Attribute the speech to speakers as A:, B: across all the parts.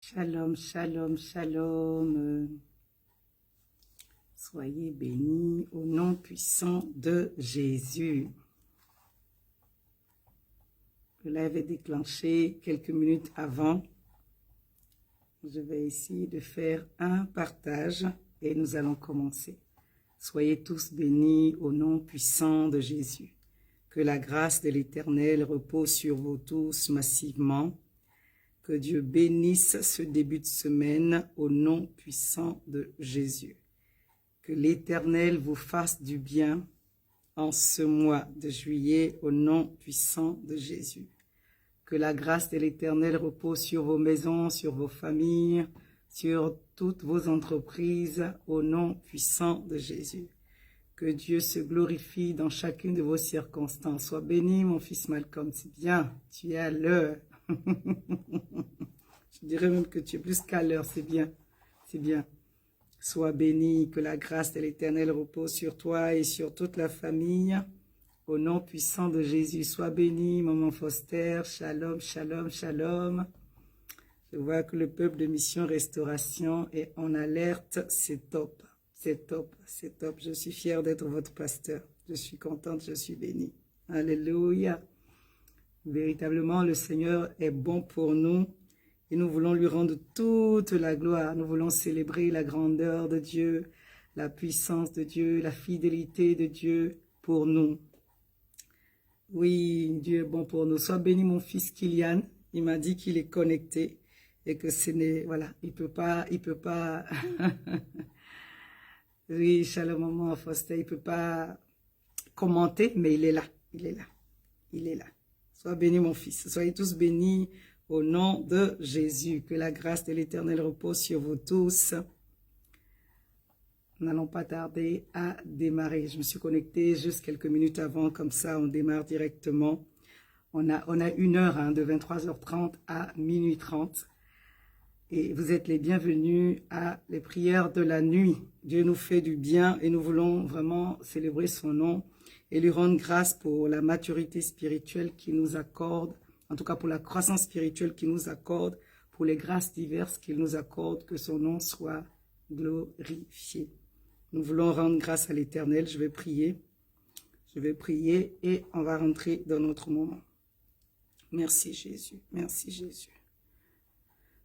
A: Shalom, shalom, shalom. Soyez bénis au nom puissant de Jésus. Le live est déclenché quelques minutes avant. Je vais essayer de faire un partage et nous allons commencer. Soyez tous bénis au nom puissant de Jésus. Que la grâce de l'Éternel repose sur vous tous massivement. Que Dieu bénisse ce début de semaine au nom puissant de Jésus. Que l'Éternel vous fasse du bien en ce mois de juillet au nom puissant de Jésus. Que la grâce de l'Éternel repose sur vos maisons, sur vos familles, sur toutes vos entreprises au nom puissant de Jésus. Que Dieu se glorifie dans chacune de vos circonstances. Sois béni, mon fils Malcolm, c'est bien, tu es à l'heure. Je dirais même que tu es plus qu'à l'heure, c'est bien, c'est bien. Sois béni, que la grâce de l'Éternel repose sur toi et sur toute la famille. Au nom puissant de Jésus, sois béni, maman Foster. Shalom, shalom, shalom. Je vois que le peuple de Mission Restauration est en alerte. C'est top, c'est top, c'est top. Je suis fière d'être votre pasteur. Je suis contente, je suis bénie. Alléluia. Véritablement, le Seigneur est bon pour nous et nous voulons lui rendre toute la gloire. Nous voulons célébrer la grandeur de Dieu, la puissance de Dieu, la fidélité de Dieu pour nous. Oui, Dieu est bon pour nous. Sois béni, mon fils Kylian. Il m'a dit qu'il est connecté et que ce n'est, voilà, il peut pas. Oui, shalom, maman Foster, il peut pas commenter, mais il est là, il est là, il est là. Sois béni, mon fils. Soyez tous bénis au nom de Jésus. Que la grâce de l'Éternel repose sur vous tous. Nous n'allons pas tarder à démarrer. Je me suis connectée juste quelques minutes avant, comme ça on démarre directement. On a 1 heure de 23h30 à minuit 30. Et vous êtes les bienvenus à les prières de la nuit. Dieu nous fait du bien et nous voulons vraiment célébrer son nom et lui rendre grâce pour la maturité spirituelle qu'il nous accorde, en tout cas pour la croissance spirituelle qu'il nous accorde, pour les grâces diverses qu'il nous accorde, que son nom soit glorifié. Nous voulons rendre grâce à l'Éternel. Je vais prier et on va rentrer dans notre moment. Merci Jésus, merci Jésus.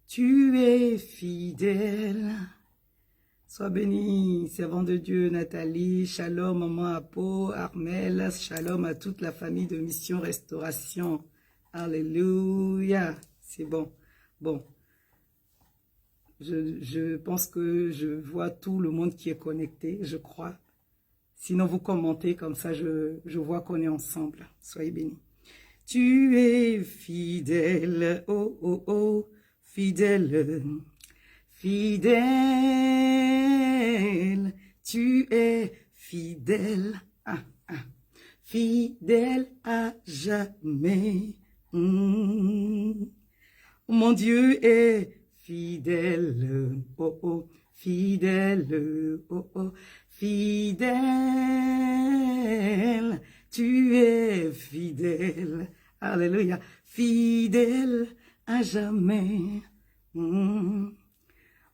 A: Tu es fidèle. Sois béni, servant de Dieu, Nathalie, shalom, maman Apo, Armel, shalom à toute la famille de Mission Restauration. Alléluia, c'est bon. Bon, je pense que je vois tout le monde qui est connecté, je crois. Sinon, vous commentez, comme ça, je vois qu'on est ensemble. Soyez bénis. Tu es fidèle, oh, oh, oh, fidèle. Fidèle, tu es fidèle, fidèle à jamais. Mon Dieu est fidèle, oh oh, fidèle, oh oh, fidèle, tu es fidèle, alléluia, fidèle à jamais.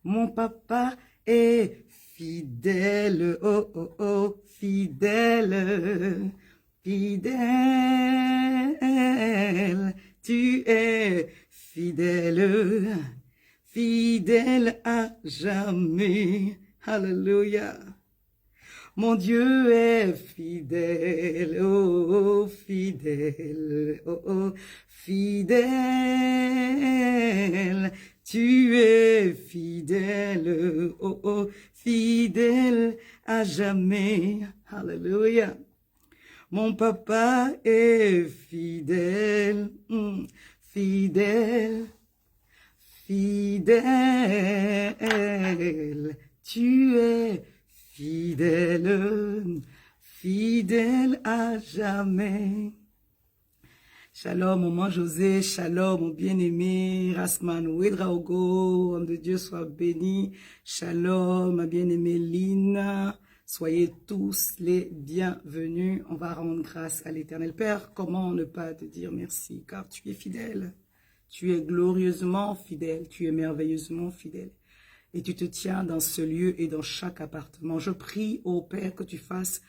A: Mon papa est fidèle, oh oh oh, fidèle, fidèle, tu es fidèle, fidèle à jamais, alléluia. Mon Dieu est fidèle, oh, oh fidèle, oh, oh, fidèle. Tu es fidèle, oh oh, fidèle à jamais. Alléluia. Mon papa est fidèle, fidèle, fidèle. Tu es fidèle, fidèle à jamais. Shalom, maman José, shalom, mon bien-aimé, Rasman Ouedraogo, homme de Dieu, soit béni. Shalom, ma bien-aimée Lina, soyez tous les bienvenus. On va rendre grâce à l'Éternel. Père, comment ne pas te dire merci, car tu es fidèle. Tu es glorieusement fidèle, tu es merveilleusement fidèle. Et tu te tiens dans ce lieu et dans chaque appartement. Je prie, ô Père, que tu fasses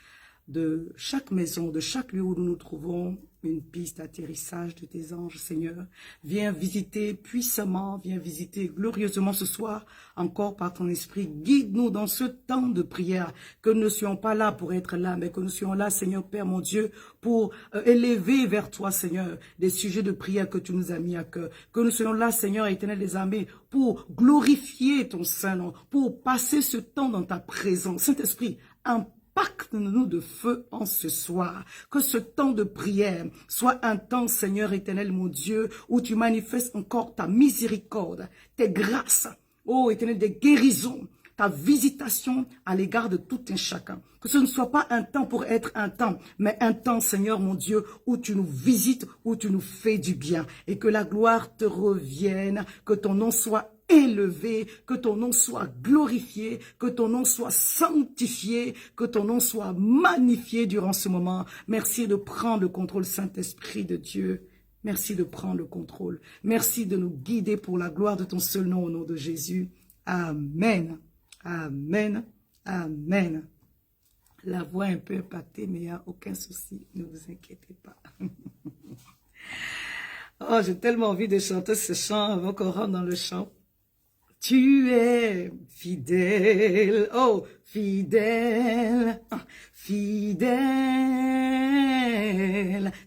A: de chaque maison, de chaque lieu où nous nous trouvons, une piste d'atterrissage de tes anges, Seigneur. Viens visiter puissamment, viens visiter glorieusement ce soir, encore par ton esprit. Guide-nous dans ce temps de prière, que nous ne soyons pas là pour être là, mais que nous soyons là, Seigneur Père, mon Dieu, pour élever vers toi, Seigneur, des sujets de prière que tu nous as mis à cœur. Que nous soyons là, Seigneur éternel des armées, pour glorifier ton Saint-Nom, pour passer ce temps dans ta présence. Saint-Esprit, impacte-nous de feu en ce soir. Que ce temps de prière soit un temps, Seigneur éternel, mon Dieu, où tu manifestes encore ta miséricorde, tes grâces, ô éternel, des guérisons, ta visitation à l'égard de tout un chacun. Que ce ne soit pas un temps pour être un temps, mais un temps, Seigneur mon Dieu, où tu nous visites, où tu nous fais du bien. Et que la gloire te revienne, que ton nom soit élevé, que ton nom soit glorifié, que ton nom soit sanctifié, que ton nom soit magnifié durant ce moment. Merci de prendre le contrôle, Saint-Esprit de Dieu. Merci de prendre le contrôle. Merci de nous guider pour la gloire de ton seul nom, au nom de Jésus. Amen. Amen. Amen. La voix est un peu impactée, mais il n'y a aucun souci. Ne vous inquiétez pas. Oh, j'ai tellement envie de chanter ce chant avant qu'on rentre dans le chant. Tu es fidèle, oh, fidèle, fidèle,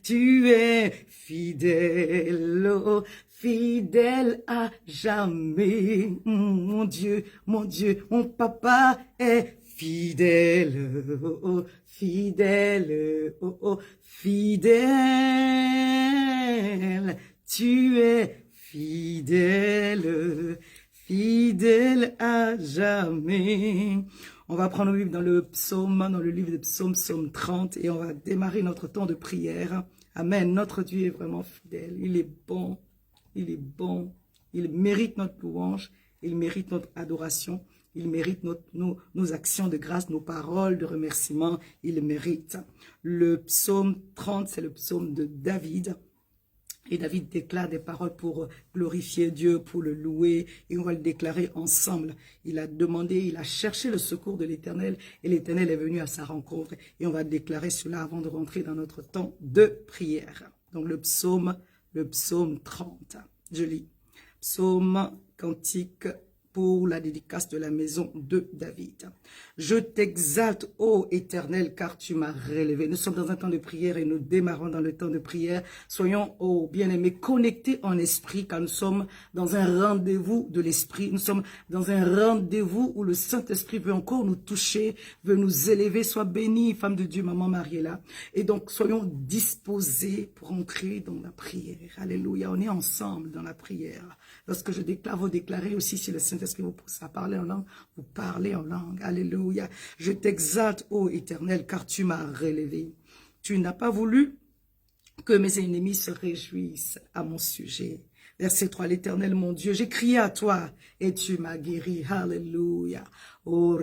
A: tu es fidèle, oh, fidèle à jamais. Mon Dieu, mon papa est fidèle, oh, fidèle, oh, fidèle, tu es fidèle. Fidèle à jamais. On va prendre le livre dans le livre de psaume 30, et on va démarrer notre temps de prière. Amen. Notre Dieu est vraiment fidèle. Il est bon. Il est bon. Il mérite notre louange. Il mérite notre adoration. Il mérite nos actions de grâce, nos paroles de remerciement. Il mérite. Le psaume 30, c'est le psaume de David. Et David déclare des paroles pour glorifier Dieu, pour le louer, et on va le déclarer ensemble. Il a demandé, il a cherché le secours de l'Éternel, et l'Éternel est venu à sa rencontre. Et on va déclarer cela avant de rentrer dans notre temps de prière. Donc le psaume 30, je lis. Psaume cantique pour la dédicace de la maison de David. Je t'exalte, ô Éternel, car tu m'as relevé. Nous sommes dans un temps de prière et nous démarrons dans le temps de prière. Soyons, ô bien-aimés, connectés en esprit, car nous sommes dans un rendez-vous de l'esprit. Nous sommes dans un rendez-vous où le Saint-Esprit veut encore nous toucher, veut nous élever. Sois bénie, femme de Dieu, maman Mariella. Et donc, soyons disposés pour entrer dans la prière. Alléluia, on est ensemble dans la prière. Lorsque je déclare, vous déclarez aussi, si le Saint-Esprit vous pousse à parler en langue, vous parlez en langue. Alléluia. Je t'exalte, ô Éternel, car tu m'as relevé. Tu n'as pas voulu que mes ennemis se réjouissent à mon sujet. Verset 3, l'Éternel, mon Dieu, j'ai crié à toi et tu m'as guéri. Alléluia. Oh,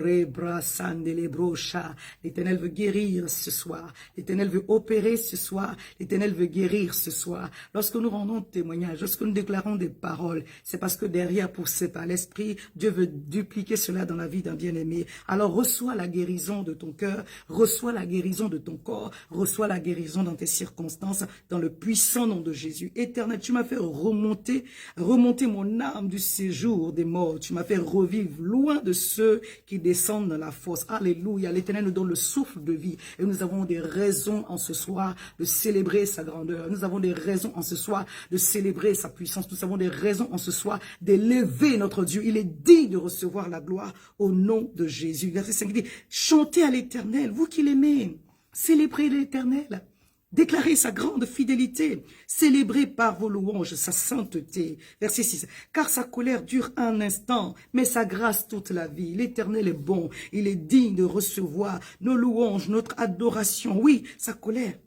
A: l'Éternel veut guérir ce soir. L'Éternel veut opérer ce soir. L'Éternel veut guérir ce soir. Lorsque nous rendons témoignage, lorsque nous déclarons des paroles, c'est parce que derrière, poussé par l'Esprit, Dieu veut dupliquer cela dans la vie d'un bien-aimé. Alors reçois la guérison de ton cœur, reçois la guérison de ton corps, reçois la guérison dans tes circonstances, dans le puissant nom de Jésus. Éternel, tu m'as fait remonter mon âme du séjour des morts. Tu m'as fait revivre loin de ceux qui descendent dans la fosse. Alléluia. L'Éternel nous donne le souffle de vie. Et nous avons des raisons en ce soir de célébrer sa grandeur. Nous avons des raisons en ce soir de célébrer sa puissance. Nous avons des raisons en ce soir d'élever notre Dieu. Il est digne de recevoir la gloire au nom de Jésus. Verset 5 dit, chantez à l'Éternel, vous qui l'aimez. Célébrez l'Éternel. Déclarez sa grande fidélité, célébrez par vos louanges sa sainteté. Verset 6. Car sa colère dure un instant, mais sa grâce toute la vie. L'Éternel est bon, il est digne de recevoir nos louanges, notre adoration. Oui, sa colère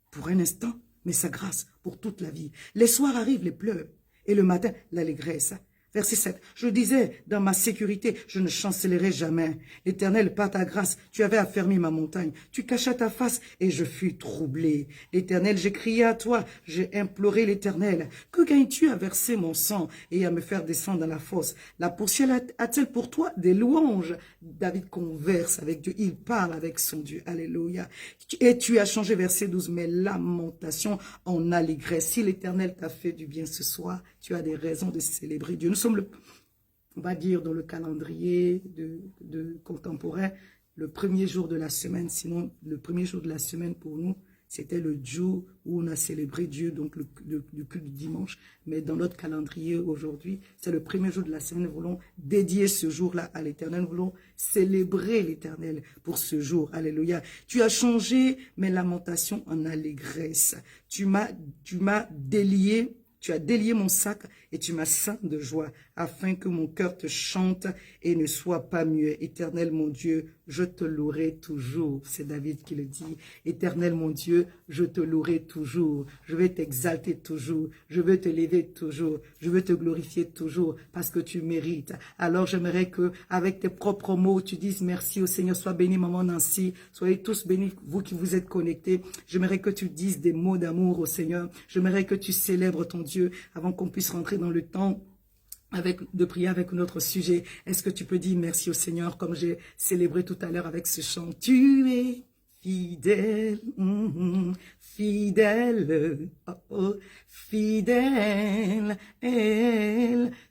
A: pour un instant, mais sa grâce pour toute la vie. Les soirs arrivent les pleurs, et le matin l'allégresse. Verset 7. Je disais, dans ma sécurité, je ne chancellerai jamais. L'Éternel, par ta grâce, tu avais affermi ma montagne. Tu cachas ta face et je fus troublé. L'Éternel, j'ai crié à toi, j'ai imploré l'Éternel. Que gagnes-tu à verser mon sang et à me faire descendre dans la fosse? La poursuite a-t-elle pour toi des louanges? David converse avec Dieu, il parle avec son Dieu. Alléluia. Et tu as changé, verset 12, mes lamentations en allégresse. Si l'Éternel t'a fait du bien ce soir, tu as des raisons de célébrer Dieu. Nous sommes, on va dire, dans le calendrier de contemporain, le premier jour de la semaine. Sinon, le premier jour de la semaine pour nous, c'était le jour où on a célébré Dieu, donc le culte du dimanche. Mais dans notre calendrier aujourd'hui, c'est le premier jour de la semaine. Nous voulons dédier ce jour-là à l'Éternel. Nous voulons célébrer l'Éternel pour ce jour. Alléluia. Tu as changé mes lamentations en allégresse. Tu m'as délié. Tu as délié mon sac et tu m'as ceint de joie, afin que mon cœur te chante et ne soit pas muet. Éternel mon Dieu, je te louerai toujours. C'est David qui le dit. Éternel mon Dieu, je te louerai toujours. Je vais t'exalter toujours. Je veux te lever toujours. Je veux te glorifier toujours parce que tu mérites. Alors j'aimerais que avec tes propres mots, tu dises merci au Seigneur. Sois béni, maman Nancy. Soyez tous bénis, vous qui vous êtes connectés. J'aimerais que tu dises des mots d'amour au Seigneur. J'aimerais que tu célèbres ton Dieu avant qu'on puisse rentrer dans le temps de prier avec notre sujet. Est-ce que tu peux dire merci au Seigneur comme j'ai célébré tout à l'heure avec ce chant? Tu es fidèle, fidèle, oh, oh, fidèle,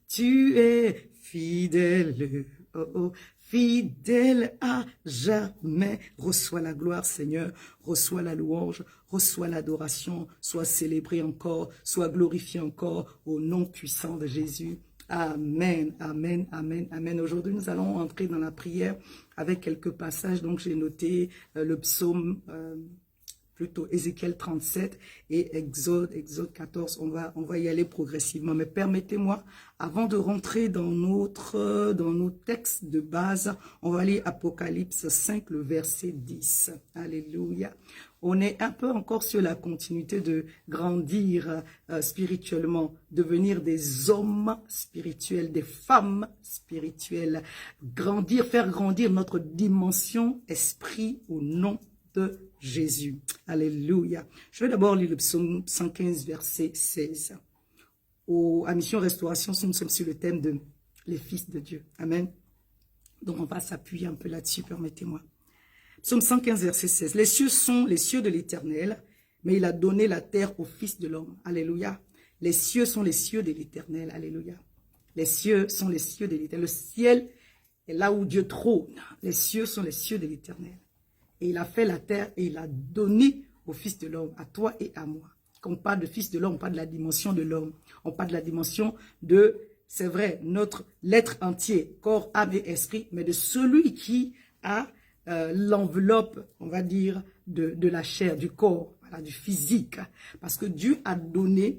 A: tu es fidèle, oh, oh, fidèle à jamais. Reçois la gloire, Seigneur, reçois la louange, reçois l'adoration, sois célébré encore, sois glorifié encore au nom puissant de Jésus. Amen, amen, amen, amen. Aujourd'hui, nous allons entrer dans la prière avec quelques passages. Donc, j'ai noté le psaume, plutôt Ézéchiel 37 et Exode 14. On va y aller progressivement. Mais permettez-moi, avant de rentrer dans nos textes de base, on va lire Apocalypse 5, le verset 10. Alléluia. On est un peu encore sur la continuité de grandir spirituellement, devenir des hommes spirituels, des femmes spirituelles, grandir, faire grandir notre dimension esprit au nom de Jésus. Alléluia. Je vais d'abord lire le psaume 115, verset 16. À Mission Restauration, nous sommes sur le thème de les fils de Dieu. Amen. Donc on va s'appuyer un peu là-dessus, permettez-moi. Psaume 115, verset 16. Les cieux sont les cieux de l'Éternel, mais il a donné la terre au Fils de l'homme. Alléluia. Les cieux sont les cieux de l'Éternel. Alléluia. Les cieux sont les cieux de l'Éternel. Le ciel est là où Dieu trône. Les cieux sont les cieux de l'Éternel. Et il a fait la terre et il a donné au Fils de l'homme, à toi et à moi. Quand on parle de Fils de l'homme, on parle de la dimension de l'homme. On parle de la dimension de, c'est vrai, l'être entier, corps, âme et esprit, mais de celui qui a l'enveloppe, on va dire, de la chair, du corps, voilà, du physique. Parce que Dieu a donné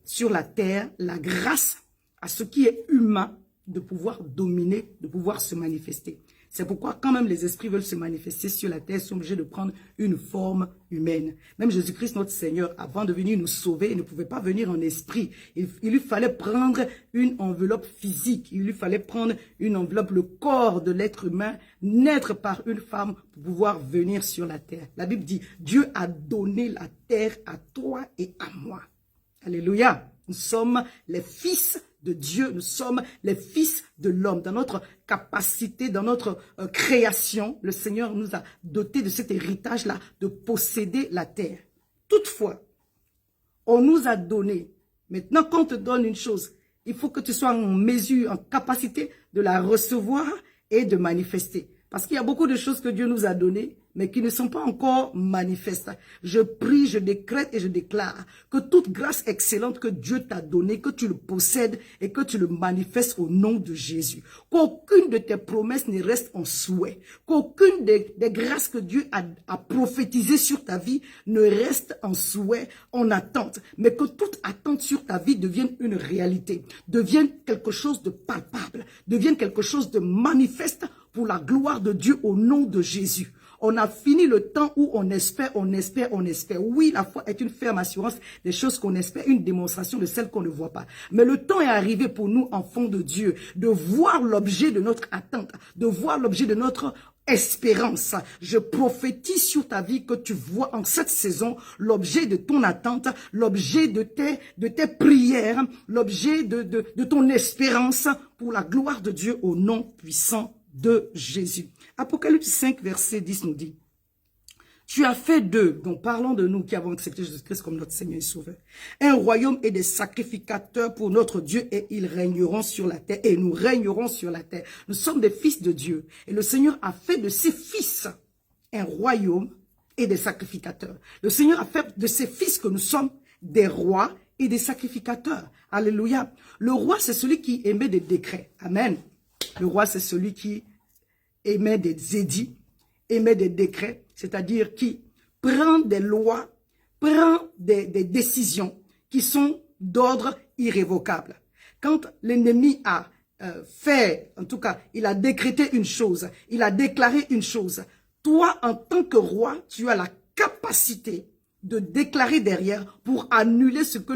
A: sur la terre la grâce à ce qui est humain de pouvoir dominer, de pouvoir se manifester. C'est pourquoi quand même les esprits veulent se manifester sur la terre, ils sont obligés de prendre une forme humaine. Même Jésus-Christ, notre Seigneur, avant de venir nous sauver, il ne pouvait pas venir en esprit. Il lui fallait prendre une enveloppe physique. Il lui fallait prendre une enveloppe, le corps de l'être humain, naître par une femme pour pouvoir venir sur la terre. La Bible dit, Dieu a donné la terre à toi et à moi. Alléluia. Nous sommes les fils de Dieu, nous sommes les fils de l'homme. Dans notre capacité, dans notre création, le Seigneur nous a dotés de cet héritage-là, de posséder la terre. Toutefois, on nous a donné, maintenant quand on te donne une chose, il faut que tu sois en mesure, en capacité de la recevoir et de manifester. Parce qu'il y a beaucoup de choses que Dieu nous a données, mais qui ne sont pas encore manifestes. Je prie, je décrète et je déclare que toute grâce excellente que Dieu t'a donnée, que tu le possèdes et que tu le manifestes au nom de Jésus. Qu'aucune de tes promesses ne reste en souhait. Qu'aucune des grâces que Dieu a prophétisées sur ta vie ne reste en souhait, en attente. Mais que toute attente sur ta vie devienne une réalité, devienne quelque chose de palpable, devienne quelque chose de manifeste pour la gloire de Dieu au nom de Jésus. On a fini le temps où on espère, on espère, on espère. Oui, la foi est une ferme assurance des choses qu'on espère, une démonstration de celles qu'on ne voit pas. Mais le temps est arrivé pour nous, enfants de Dieu, de voir l'objet de notre attente, de voir l'objet de notre espérance. Je prophétise sur ta vie que tu vois en cette saison l'objet de ton attente, l'objet de tes prières, l'objet de ton espérance pour la gloire de Dieu au nom puissant de Jésus. Apocalypse 5, verset 10 nous dit: tu as fait d'eux, donc parlons de nous qui avons accepté Jésus-Christ comme notre Seigneur et Sauveur, un royaume et des sacrificateurs pour notre Dieu, et ils régneront sur la terre, et nous régnerons sur la terre. Nous sommes des fils de Dieu, et le Seigneur a fait de ses fils un royaume et des sacrificateurs. Le Seigneur a fait de ses fils que nous sommes des rois et des sacrificateurs. Alléluia. Le roi, c'est celui qui émet des décrets. Amen. Le roi, c'est celui qui émet des édits, émet des décrets, c'est-à-dire qui prend des lois, prend des décisions qui sont d'ordre irrévocable. Quand l'ennemi a fait, en tout cas, il a décrété une chose, il a déclaré une chose, toi, en tant que roi, tu as la capacité de déclarer derrière pour annuler ce que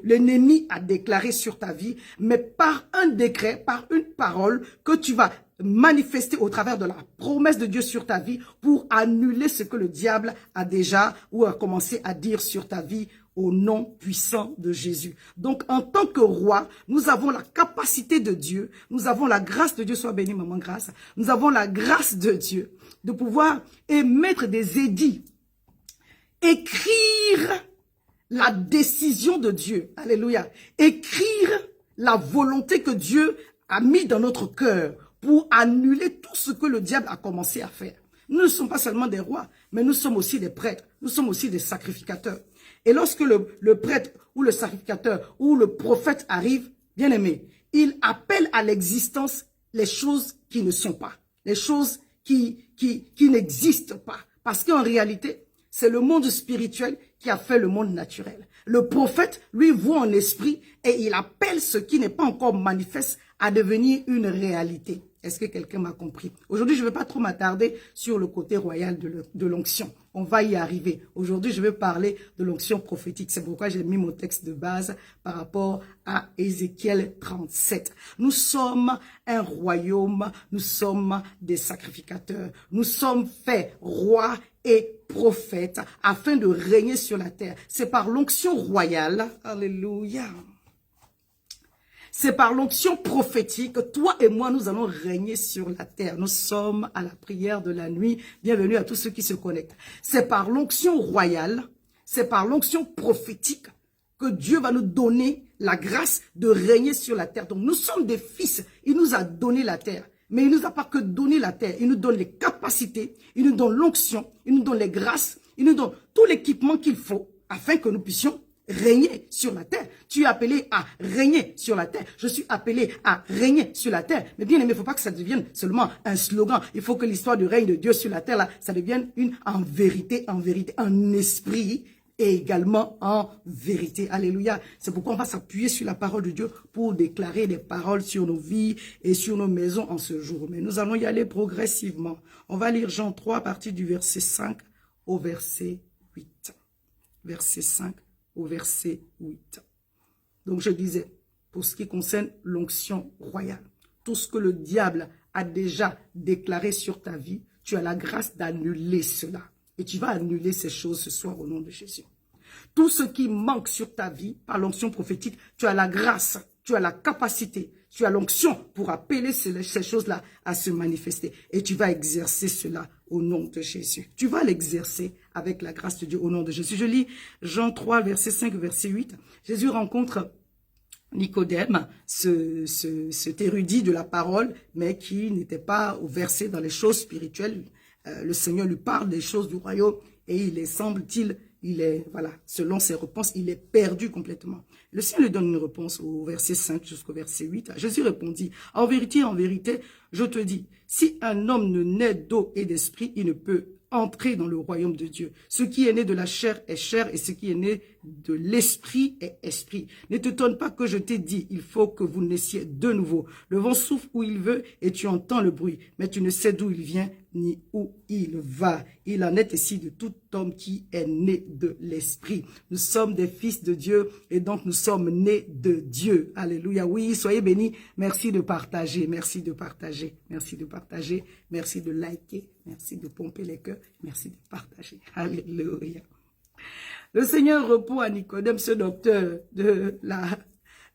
A: l'ennemi a déclaré sur ta vie, mais par un décret, par une parole que tu vas manifester au travers de la promesse de Dieu sur ta vie pour annuler ce que le diable a déjà ou a commencé à dire sur ta vie au nom puissant de Jésus. Donc, en tant que roi, nous avons la capacité de Dieu, nous avons la grâce de Dieu, sois béni, maman grâce, nous avons la grâce de Dieu de pouvoir émettre des édits, écrire la décision de Dieu, alléluia, écrire la volonté que Dieu a mis dans notre cœur pour annuler tout ce que le diable a commencé à faire. Nous ne sommes pas seulement des rois, mais nous sommes aussi des prêtres, nous sommes aussi des sacrificateurs. Et lorsque le prêtre ou le sacrificateur ou le prophète arrive, bien aimé, il appelle à l'existence les choses qui ne sont pas, les choses qui n'existent pas. Parce qu'en réalité, c'est le monde spirituel qui a fait le monde naturel. Le prophète, lui, voit en esprit et il appelle ce qui n'est pas encore manifeste à devenir une réalité. Est-ce que quelqu'un m'a compris? Aujourd'hui, je ne vais pas trop m'attarder sur le côté royal de l'onction. On va y arriver. Aujourd'hui, je vais parler de l'onction prophétique. C'est pourquoi j'ai mis mon texte de base par rapport à Ézéchiel 37. Nous sommes un royaume, nous sommes des sacrificateurs. Nous sommes faits rois et prophètes afin de régner sur la terre. C'est par l'onction royale. Alléluia. C'est par l'onction prophétique que toi et moi, nous allons régner sur la terre. Nous sommes à la prière de la nuit. Bienvenue à tous ceux qui se connectent. C'est par l'onction royale, c'est par l'onction prophétique que Dieu va nous donner la grâce de régner sur la terre. Donc nous sommes des fils. Il nous a donné la terre. Mais il ne nous a pas que donné la terre. Il nous donne les capacités, il nous donne l'onction, il nous donne les grâces, il nous donne tout l'équipement qu'il faut afin que nous puissions régner sur la terre. Tu es appelé à régner sur la terre. Je suis appelé à régner sur la terre. Mais bien aimé, il ne faut pas que ça devienne seulement un slogan. Il faut que l'histoire du règne de Dieu sur la terre, là, ça devienne en vérité, en esprit et également en vérité. Alléluia. C'est pourquoi on va s'appuyer sur la parole de Dieu pour déclarer des paroles sur nos vies et sur nos maisons en ce jour. Mais nous allons y aller progressivement. On va lire Jean 3 à partir du verset 5 au verset 8. Verset 5 au verset 8. Donc je disais, pour ce qui concerne l'onction royale, tout ce que le diable a déjà déclaré sur ta vie, tu as la grâce d'annuler cela. Et tu vas annuler ces choses ce soir au nom de Jésus. Tout ce qui manque sur ta vie par l'onction prophétique, tu as la grâce, tu as la capacité, tu as l'onction pour appeler ces choses-là à se manifester. Et tu vas exercer cela au nom de Jésus. Tu vas l'exercer avec la grâce de Dieu au nom de Jésus. Je lis Jean 3, verset 5, verset 8. Jésus rencontre Nicodème, cet érudit de la parole, mais qui n'était pas versé dans les choses spirituelles. Le Seigneur lui parle des choses du royaume et il est, semble-t-il, voilà, selon ses réponses, il est perdu complètement. Le Seigneur lui donne une réponse au verset 5 jusqu'au verset 8. Jésus répondit, en vérité, je te dis, si un homme ne naît d'eau et d'esprit, il ne peut entrer dans le royaume de Dieu. Ce qui est né de la chair est chair et ce qui est né de l'esprit est esprit. Ne t'étonne pas que je t'ai dit, il faut que vous naissiez de nouveau. Le vent souffle où il veut et tu entends le bruit, mais tu ne sais d'où il vient ni où il va. Il en est ici de tout homme qui est né de l'Esprit. Nous sommes des fils de Dieu et donc nous sommes nés de Dieu. Alléluia. Oui, soyez bénis. Merci de partager, merci de partager, merci de partager, merci de liker, merci de pomper les cœurs, merci de partager. Alléluia. Le Seigneur répond à Nicodème, ce docteur de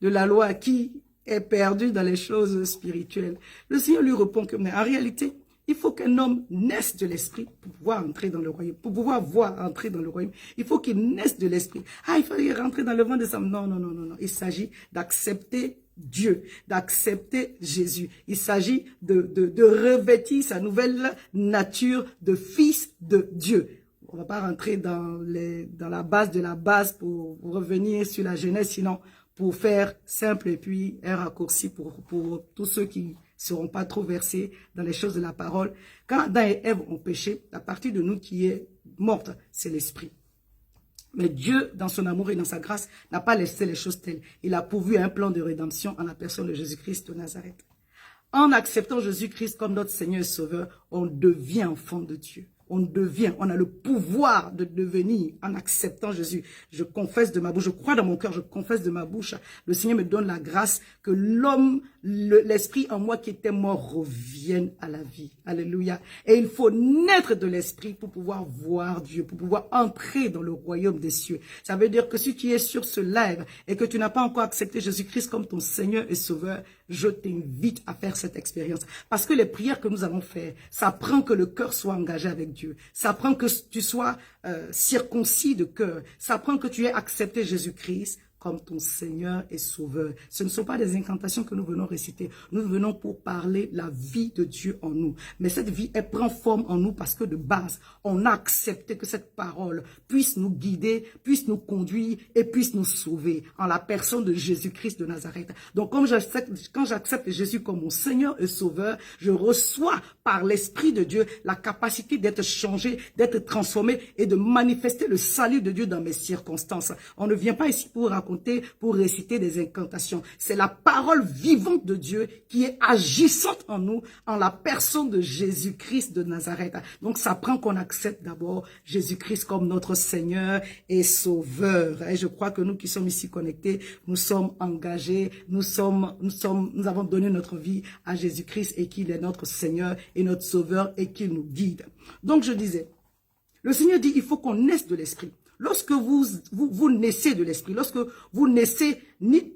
A: la loi qui est perdu dans les choses spirituelles. Le Seigneur lui répond que, mais en réalité, il faut qu'un homme naisse de l'esprit pour pouvoir entrer dans le royaume, pour pouvoir voir entrer dans le royaume. Il faut qu'il naisse de l'esprit. Ah, il faut rentrer dans le ventre de sa mère. Non, non, non, non, non. Il s'agit d'accepter Dieu, d'accepter Jésus. Il s'agit de revêtir sa nouvelle nature de fils de Dieu. On ne va pas rentrer dans la base de la base pour revenir sur la Genèse, sinon pour faire simple et puis un raccourci pour tous ceux qui ne seront pas trop versés dans les choses de la parole. Quand Adam et Ève ont péché, la partie de nous qui est morte, c'est l'esprit. Mais Dieu, dans son amour et dans sa grâce, n'a pas laissé les choses telles. Il a pourvu un plan de rédemption en la personne de Jésus-Christ de Nazareth. En acceptant Jésus-Christ comme notre Seigneur et Sauveur, on devient enfant de Dieu. On a le pouvoir de devenir en acceptant Jésus. Je confesse de ma bouche, je crois dans mon cœur, je confesse de ma bouche. Le Seigneur me donne la grâce que l'homme, l'esprit en moi qui était mort revienne à la vie. Alléluia. Et il faut naître de l'esprit pour pouvoir voir Dieu, pour pouvoir entrer dans le royaume des cieux. Ça veut dire que si tu es sur ce live et que tu n'as pas encore accepté Jésus-Christ comme ton Seigneur et Sauveur, je t'invite à faire cette expérience. Parce que les prières que nous avons faites, ça prend que le cœur soit engagé avec Dieu. Ça prend que tu sois circoncis de cœur. Ça prend que tu aies accepté Jésus-Christ comme ton Seigneur et Sauveur. Ce ne sont pas des incantations que nous venons réciter. Nous venons pour parler la vie de Dieu en nous. Mais cette vie, elle prend forme en nous parce que de base, on a accepté que cette parole puisse nous guider, puisse nous conduire et puisse nous sauver en la personne de Jésus-Christ de Nazareth. Donc, quand j'accepte Jésus comme mon Seigneur et Sauveur, je reçois par l'Esprit de Dieu la capacité d'être changé, d'être transformé et de manifester le salut de Dieu dans mes circonstances. On ne vient pas ici pour raconter, pour réciter des incantations. C'est la parole vivante de Dieu qui est agissante en nous, en la personne de Jésus-Christ de Nazareth. Donc, ça prend qu'on accepte d'abord Jésus-Christ comme notre Seigneur et Sauveur. Et je crois que nous qui sommes ici connectés, nous sommes engagés, nous avons donné notre vie à Jésus-Christ et qu'il est notre Seigneur et notre Sauveur et qu'il nous guide. Donc, je disais, le Seigneur dit, il faut qu'on naisse de l'Esprit. Lorsque vous naissez de l'Esprit, lorsque vous naissez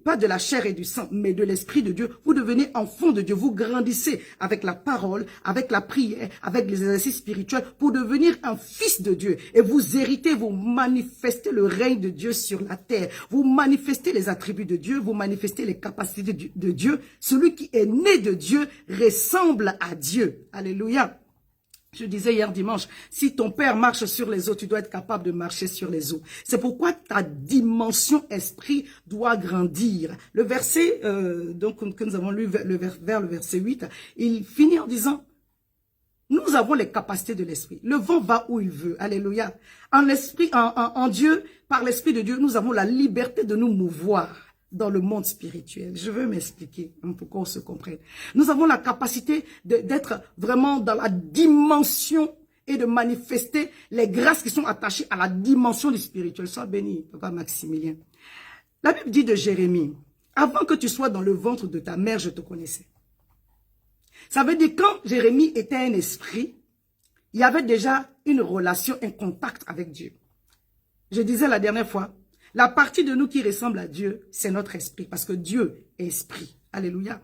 A: pas de la chair et du sang, mais de l'Esprit de Dieu, vous devenez enfant de Dieu, vous grandissez avec la parole, avec la prière, avec les exercices spirituels pour devenir un fils de Dieu. Et vous héritez, vous manifestez le règne de Dieu sur la terre. Vous manifestez les attributs de Dieu, vous manifestez les capacités de Dieu. Celui qui est né de Dieu ressemble à Dieu. Alléluia. Je disais hier dimanche, si ton père marche sur les eaux, tu dois être capable de marcher sur les eaux. C'est pourquoi ta dimension esprit doit grandir. Le verset que nous avons lu vers le verset 8, il finit en disant, nous avons les capacités de l'esprit. Le vent va où il veut. Alléluia. En Dieu, par l'Esprit de Dieu, nous avons la liberté de nous mouvoir dans le monde spirituel. Je veux m'expliquer pour qu'on se comprenne. Nous avons la capacité d'être vraiment dans la dimension et de manifester les grâces qui sont attachées à la dimension du spirituel. Sois béni, papa Maximilien. La Bible dit de Jérémie, avant que tu sois dans le ventre de ta mère, je te connaissais. Ça veut dire quand Jérémie était un esprit, il y avait déjà une relation, un contact avec Dieu. Je disais la dernière fois, la partie de nous qui ressemble à Dieu, c'est notre esprit. Parce que Dieu est esprit. Alléluia.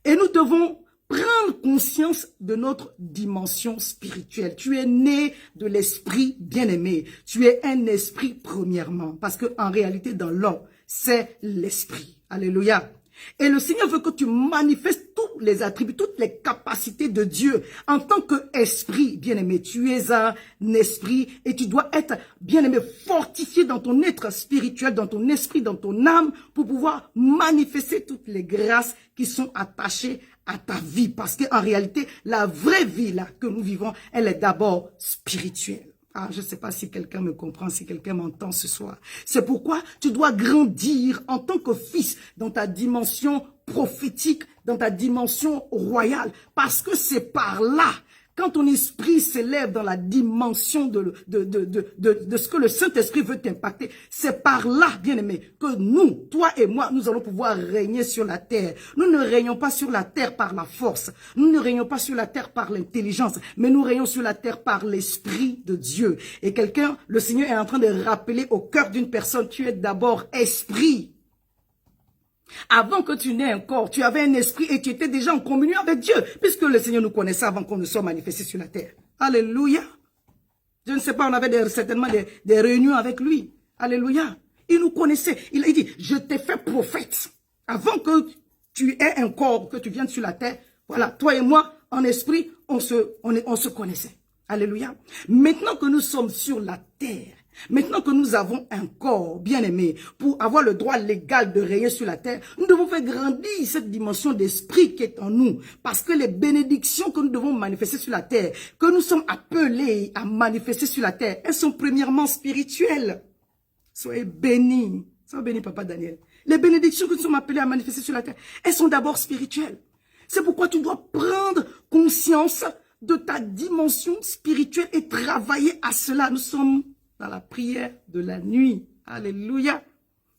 A: Et nous devons prendre conscience de notre dimension spirituelle. Tu es né de l'esprit bien-aimé. Tu es un esprit premièrement. Parce qu'en réalité, dans l'homme, c'est l'esprit. Alléluia. Et le Seigneur veut que tu manifestes tous les attributs, toutes les capacités de Dieu. En tant qu'esprit, bien-aimé, tu es un esprit et tu dois être, bien-aimé, fortifié dans ton être spirituel, dans ton esprit, dans ton âme, pour pouvoir manifester toutes les grâces qui sont attachées à ta vie. Parce qu'en réalité, la vraie vie là que nous vivons, elle est d'abord spirituelle. Ah, je ne sais pas si quelqu'un me comprend, si quelqu'un m'entend ce soir. C'est pourquoi tu dois grandir en tant que fils dans ta dimension prophétique, dans ta dimension royale. Parce que c'est par là Quand ton esprit s'élève dans la dimension de ce que le Saint-Esprit veut t'impacter, c'est par là, bien-aimé, que nous, toi et moi, nous allons pouvoir régner sur la terre. Nous ne régnons pas sur la terre par la force. Nous ne régnons pas sur la terre par l'intelligence, mais nous régnons sur la terre par l'Esprit de Dieu. Et quelqu'un, le Seigneur est en train de rappeler au cœur d'une personne, tu es d'abord esprit. Avant que tu n'aies un corps, tu avais un esprit et tu étais déjà en communion avec Dieu, puisque le Seigneur nous connaissait avant qu'on ne soit manifesté sur la terre. Alléluia. Je ne sais pas, on avait certainement des réunions avec lui. Alléluia. Il nous connaissait. Il a dit, je t'ai fait prophète. Avant que tu aies un corps, que tu viennes sur la terre, voilà, toi et moi, en esprit, on se connaissait. Alléluia. Maintenant que nous sommes sur la terre, maintenant que nous avons un corps bien-aimé, pour avoir le droit légal de régner sur la terre, nous devons faire grandir cette dimension d'esprit qui est en nous. Parce que les bénédictions que nous devons manifester sur la terre, que nous sommes appelés à manifester sur la terre, elles sont premièrement spirituelles. Soyez bénis. Soyez bénis, Papa Daniel. Les bénédictions que nous sommes appelés à manifester sur la terre, elles sont d'abord spirituelles. C'est pourquoi tu dois prendre conscience de ta dimension spirituelle et travailler à cela. Nous sommes dans la prière de la nuit. Alléluia.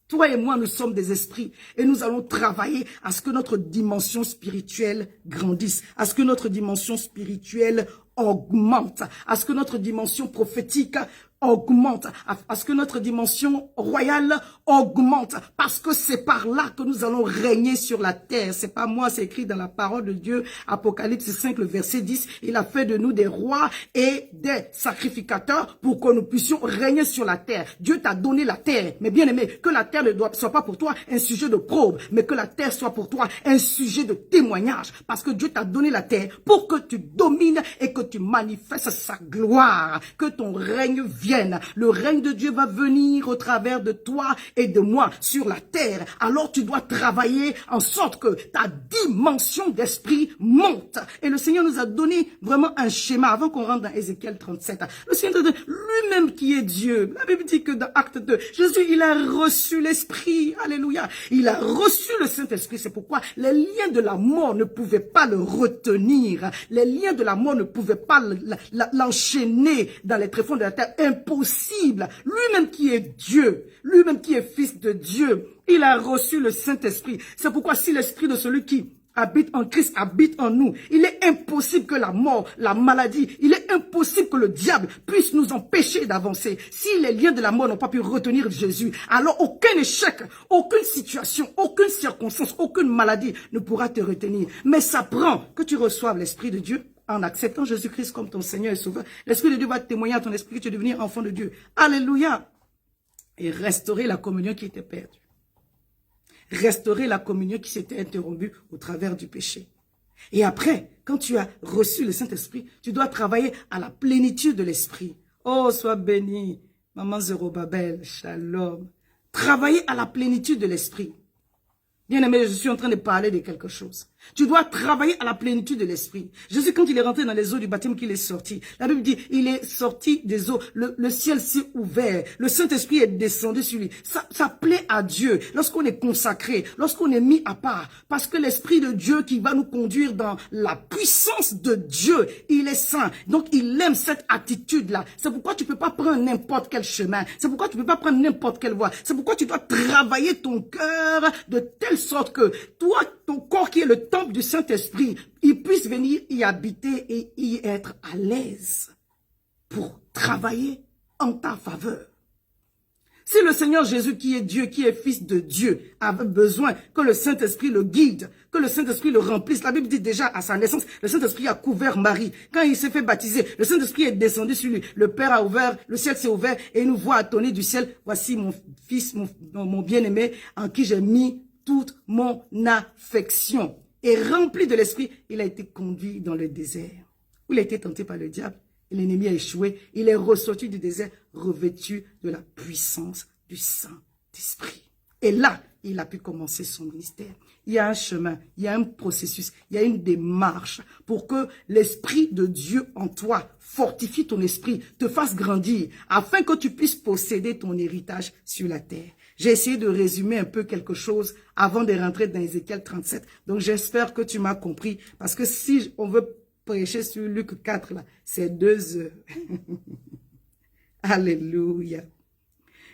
A: Toi et moi, nous sommes des esprits et nous allons travailler à ce que notre dimension spirituelle grandisse, à ce que notre dimension spirituelle augmente, à ce que notre dimension prophétique augmente, à ce que notre dimension royale augmente, parce que c'est par là que nous allons régner sur la terre. C'est pas moi, c'est écrit dans la parole de Dieu, Apocalypse 5, le verset 10, il a fait de nous des rois et des sacrificateurs pour que nous puissions régner sur la terre. Dieu t'a donné la terre, mais bien aimé, que la terre ne soit pas pour toi un sujet de probe, mais que la terre soit pour toi un sujet de témoignage, parce que Dieu t'a donné la terre pour que tu domines et que tu manifestes sa gloire, que ton règne vienne. Le règne de Dieu va venir au travers de toi et de moi sur la terre. Alors tu dois travailler en sorte que ta dimension d'esprit monte. Et le Seigneur nous a donné vraiment un schéma avant qu'on rentre dans Ézéchiel 37. Le Seigneur lui-même qui est Dieu. La Bible dit que dans Acte 2, Jésus, il a reçu l'Esprit. Alléluia. Il a reçu le Saint-Esprit. C'est pourquoi les liens de la mort ne pouvaient pas le retenir. Les liens de la mort ne pouvaient pas l'enchaîner dans les tréfonds de la terre. Impossible. Lui-même qui est Dieu, lui-même qui est fils de Dieu, il a reçu le Saint-Esprit. C'est pourquoi si l'esprit de celui qui habite en Christ habite en nous, il est impossible que la mort, la maladie, il est impossible que le diable puisse nous empêcher d'avancer. Si les liens de la mort n'ont pas pu retenir Jésus, alors aucun échec, aucune situation, aucune circonstance, aucune maladie ne pourra te retenir. Mais ça prend que tu reçoives l'Esprit de Dieu. En acceptant Jésus-Christ comme ton Seigneur et Sauveur, l'Esprit de Dieu va témoigner à ton esprit que tu es devenu enfant de Dieu. Alléluia. Et restaurer la communion qui était perdue. Restaurer la communion qui s'était interrompue au travers du péché. Et après, quand tu as reçu le Saint-Esprit, tu dois travailler à la plénitude de l'Esprit. Oh, sois béni, Maman Zérobabel, shalom. Travailler à la plénitude de l'Esprit. Bien-aimé, je suis en train de parler de quelque chose. Tu dois travailler à la plénitude de l'esprit. Jésus, quand il est rentré dans les eaux du baptême, qu'il est sorti, la Bible dit, il est sorti des eaux, le ciel s'est ouvert, le Saint-Esprit est descendu sur lui. Ça plaît à Dieu lorsqu'on est consacré, lorsqu'on est mis à part, parce que l'Esprit de Dieu qui va nous conduire dans la puissance de Dieu, il est saint. Donc, il aime cette attitude-là. C'est pourquoi tu peux pas prendre n'importe quel chemin. C'est pourquoi tu peux pas prendre n'importe quelle voie. C'est pourquoi tu dois travailler ton cœur de telle sorte que toi, ton corps qui est le temple du Saint-Esprit, il puisse venir y habiter et y être à l'aise pour travailler en ta faveur. Si le Seigneur Jésus qui est Dieu, qui est fils de Dieu, avait besoin que le Saint-Esprit le guide, que le Saint-Esprit le remplisse, la Bible dit déjà à sa naissance, le Saint-Esprit a couvert Marie. Quand il s'est fait baptiser, le Saint-Esprit est descendu sur lui. Le Père a ouvert, le ciel s'est ouvert et il nous voit tonner du ciel. Voici mon fils, mon bien-aimé, en qui j'ai mis toute mon affection. Et rempli de l'Esprit, il a été conduit dans le désert, où il a été tenté par le diable. Et l'ennemi a échoué. Il est ressorti du désert, revêtu de la puissance du Saint-Esprit. Et là, il a pu commencer son ministère. Il y a un chemin, il y a un processus, il y a une démarche pour que l'Esprit de Dieu en toi fortifie ton esprit, te fasse grandir, afin que tu puisses posséder ton héritage sur la terre. J'ai essayé de résumer un peu quelque chose avant de rentrer dans Ézéchiel 37. Donc, j'espère que tu m'as compris. Parce que si on veut prêcher sur Luc 4, là, c'est 2 heures. Alléluia.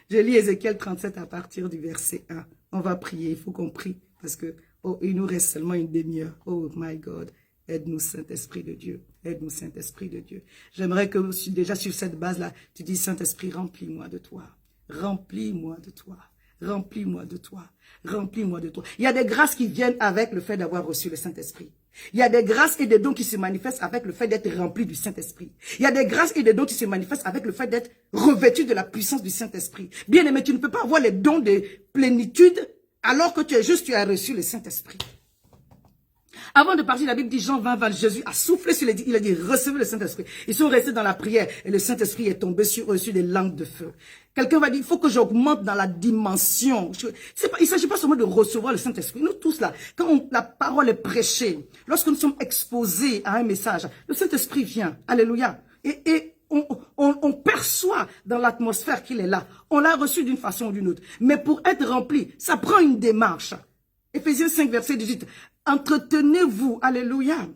A: Je lis Ézéchiel 37 à partir du verset 1. On va prier, il faut qu'on prie, parce que il nous reste seulement une demi-heure. Oh my God, aide-nous Saint-Esprit de Dieu, aide-nous Saint-Esprit de Dieu. J'aimerais que déjà sur cette base-là, tu dis Saint-Esprit, remplis-moi de toi, remplis-moi de toi. Remplis-moi de toi, remplis-moi de toi. Il y a des grâces qui viennent avec le fait d'avoir reçu le Saint-Esprit. Il y a des grâces et des dons qui se manifestent avec le fait d'être rempli du Saint-Esprit. Il y a des grâces et des dons qui se manifestent avec le fait d'être revêtu de la puissance du Saint-Esprit. Bien aimé, tu ne peux pas avoir les dons de plénitude alors que tu as reçu le Saint-Esprit. Avant de partir, la Bible dit, Jean 20, Jésus a soufflé sur les dix, il a dit, recevez le Saint-Esprit. Ils sont restés dans la prière et le Saint-Esprit est tombé sur eux, sur des langues de feu. Quelqu'un va dire, il faut que j'augmente dans la dimension. Il ne s'agit pas seulement de recevoir le Saint-Esprit. Nous tous là, quand la parole est prêchée, lorsque nous sommes exposés à un message, le Saint-Esprit vient. Alléluia. Et on perçoit dans l'atmosphère qu'il est là. On l'a reçu d'une façon ou d'une autre. Mais pour être rempli, ça prend une démarche. Éphésiens 5, verset 18. Entretenez-vous, alléluia.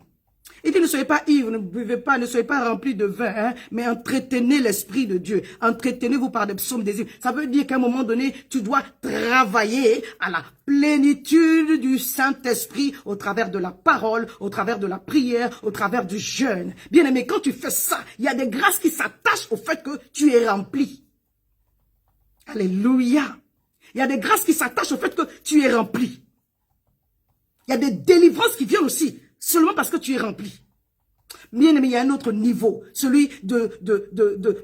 A: Il dit, ne soyez pas ivres, ne buvez pas, ne soyez pas remplis de vin, hein, mais entretenez l'Esprit de Dieu. Entretenez-vous par des psaumes, des hymnes. Ça veut dire qu'à un moment donné, tu dois travailler à la plénitude du Saint-Esprit au travers de la parole, au travers de la prière, au travers du jeûne. Bien aimé, quand tu fais ça, il y a des grâces qui s'attachent au fait que tu es rempli. Alléluia. Il y a des grâces qui s'attachent au fait que tu es rempli. Il y a des délivrances qui viennent aussi, seulement parce que tu es rempli. Bien aimé, il y a un autre niveau, celui de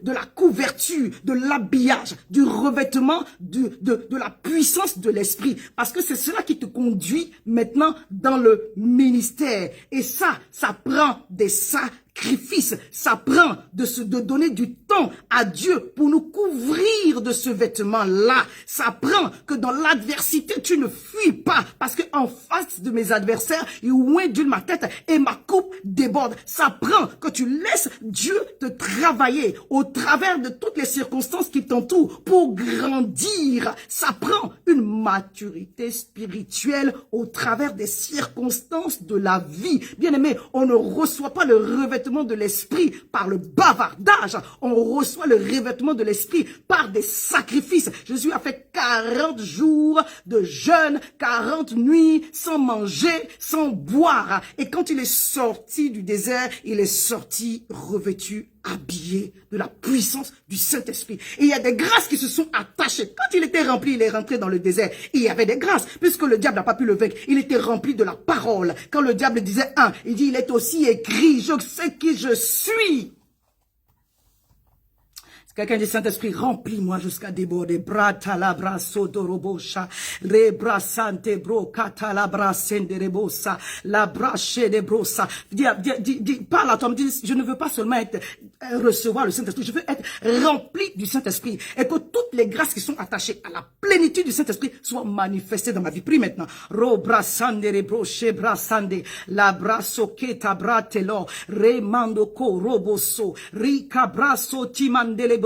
A: la couverture, de l'habillage, du revêtement, de la puissance de l'esprit. Parce que c'est cela qui te conduit maintenant dans le ministère. Et ça prend des sacrifices. Ça prend de donner du temps à Dieu pour nous couvrir de ce vêtement-là. Ça prend que dans l'adversité, tu ne fuis pas. Parce que en face de mes adversaires, ils oindent ma tête et ma coupe déborde. Ça prend que tu laisses Dieu te travailler au travers de toutes les circonstances qui t'entourent pour grandir. Ça prend une maturité spirituelle au travers des circonstances de la vie. Bien aimé, on ne reçoit pas le revêtement de l'esprit par le bavardage. On reçoit le revêtement de l'esprit par des sacrifices. Jésus a fait 40 jours de jeûne, 40 nuits sans manger, sans boire. Et quand il est sorti du désert, il est sorti revêtu, habillé de la puissance du Saint-Esprit. Et il y a des grâces qui se sont attachées. Quand il était rempli, il est rentré dans le désert. Et il y avait des grâces, puisque le diable n'a pas pu le vaincre. Il était rempli de la parole. Quand le diable disait un, il dit, il est aussi écrit, je sais qui je suis. Quelqu'un dit, Saint-Esprit, remplis-moi jusqu'à déborder. Brata la brasso dorobosha. Rebra sante bro kata la brassende rebosa. La brache de brosa. Parle à toi, dis, je ne veux pas seulement recevoir le Saint-Esprit, je veux être rempli du Saint-Esprit. Et que toutes les grâces qui sont attachées à la plénitude du Saint-Esprit soient manifestées dans ma vie. Prie maintenant. Ro brassande rebroche brassande. La brasso keta bratelo. Remando ko roboso. Rika brasso timandele.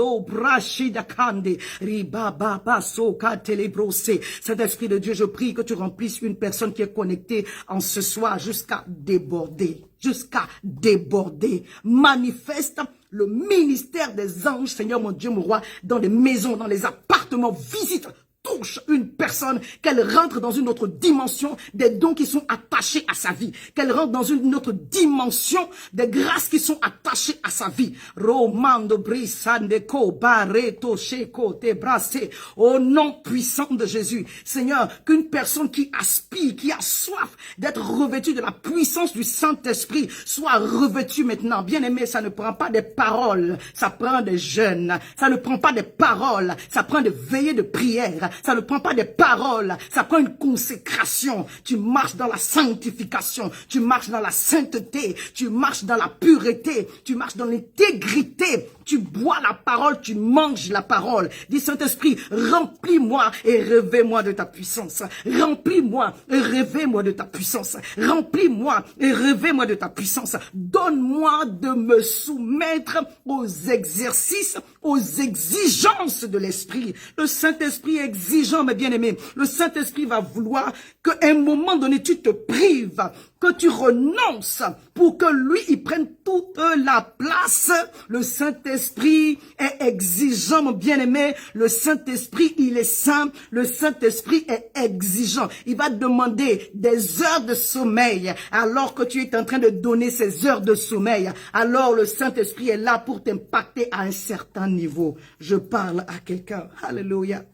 A: Saint-Esprit de Dieu, je prie que tu remplisses une personne qui est connectée en ce soir jusqu'à déborder. Jusqu'à déborder. Manifeste le ministère des anges, Seigneur mon Dieu, mon roi, dans les maisons, dans les appartements. Visite, touche une personne, qu'elle rentre dans une autre dimension des dons qui sont attachés à sa vie, qu'elle rentre dans une autre dimension des grâces qui sont attachées à sa vie. Romando brisandeko bareto sheko te brassé, au nom puissant de Jésus. Seigneur, qu'une personne qui aspire, qui a soif d'être revêtue de la puissance du Saint-Esprit soit revêtue maintenant. Bien aimé, ça ne prend pas des paroles, ça prend des jeûnes. Ça ne prend pas des paroles, ça prend des veillées de prière. Ça ne prend pas des paroles, ça prend une consécration. Tu marches dans la sanctification, tu marches dans la sainteté, tu marches dans la pureté, tu marches dans l'intégrité. Tu bois la parole, tu manges la parole. Dis Saint-Esprit, remplis-moi et revêt-moi de ta puissance. Remplis-moi et revêt-moi de ta puissance. Remplis-moi et revêt-moi de ta puissance. Donne-moi de me soumettre aux exercices, aux exigences de l'Esprit. Le Saint-Esprit est exigeant, mes bien-aimés. Le Saint-Esprit va vouloir qu'à un moment donné, tu te prives que tu renonces pour que lui, il prenne toute la place. Le Saint-Esprit est exigeant, mon bien-aimé. Le Saint-Esprit, il est saint. Le Saint-Esprit est exigeant. Il va te demander des heures de sommeil alors que tu es en train de donner ces heures de sommeil. Alors le Saint-Esprit est là pour t'impacter à un certain niveau. Je parle à quelqu'un. Alléluia.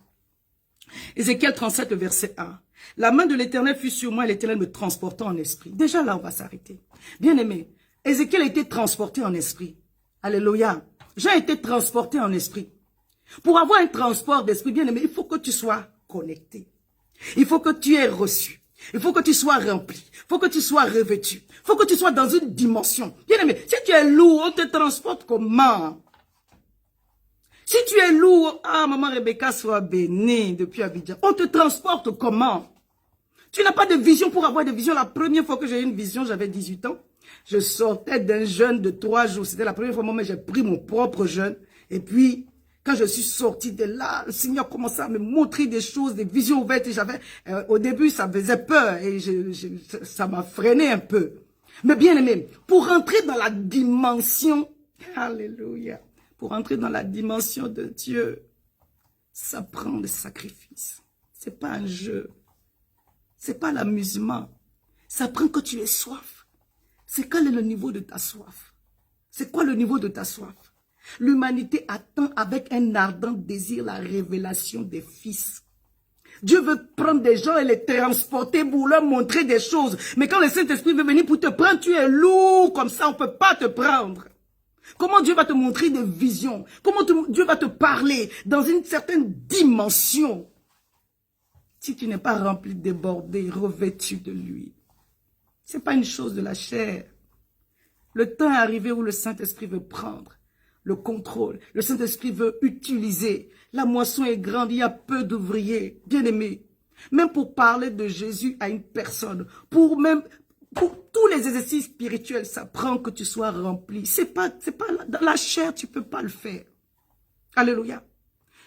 A: Ézéchiel 37, verset 1. La main de l'Éternel fut sur moi et l'Éternel me transporta en esprit. Déjà là, on va s'arrêter. Bien-aimé, Ézéchiel a été transporté en esprit. Alléluia. Jean a été transporté en esprit. Pour avoir un transport d'esprit, bien-aimé, il faut que tu sois connecté. Il faut que tu aies reçu. Il faut que tu sois rempli. Il faut que tu sois revêtu. Il faut que tu sois dans une dimension. Bien-aimé, si tu es lourd, on te transporte comment? Si tu es lourd, ah, maman Rebecca soit bénie depuis Abidjan. On te transporte comment? Tu n'as pas de vision pour avoir des visions. La première fois que j'ai eu une vision, j'avais 18 ans. Je sortais d'un jeûne de 3 jours. C'était la première fois que j'ai pris mon propre jeûne. Et puis, quand je suis sortie de là, le Seigneur commençait à me montrer des choses, des visions ouvertes. Et j'avais, au début, ça me faisait peur et ça m'a freiné un peu. Mais bien aimé, pour rentrer dans la dimension, alléluia, pour entrer dans la dimension de Dieu, ça prend des sacrifices. C'est pas un jeu. C'est pas l'amusement. Ça prend que tu aies soif. C'est quel est le niveau de ta soif? C'est quoi le niveau de ta soif? L'humanité attend avec un ardent désir la révélation des fils. Dieu veut prendre des gens et les transporter pour leur montrer des choses. Mais quand le Saint-Esprit veut venir pour te prendre, tu es lourd comme ça, on ne peut pas te prendre. Comment Dieu va te montrer des visions? Comment Dieu va te parler dans une certaine dimension? Si tu n'es pas rempli, débordé, revêtu de lui. Ce n'est pas une chose de la chair. Le temps est arrivé où le Saint-Esprit veut prendre le contrôle. Le Saint-Esprit veut utiliser. La moisson est grande, il y a peu d'ouvriers. Bien-aimés, même pour parler de Jésus à une personne, pour tous les exercices spirituels, ça prend que tu sois rempli. C'est pas dans la chair, tu ne peux pas le faire. Alléluia.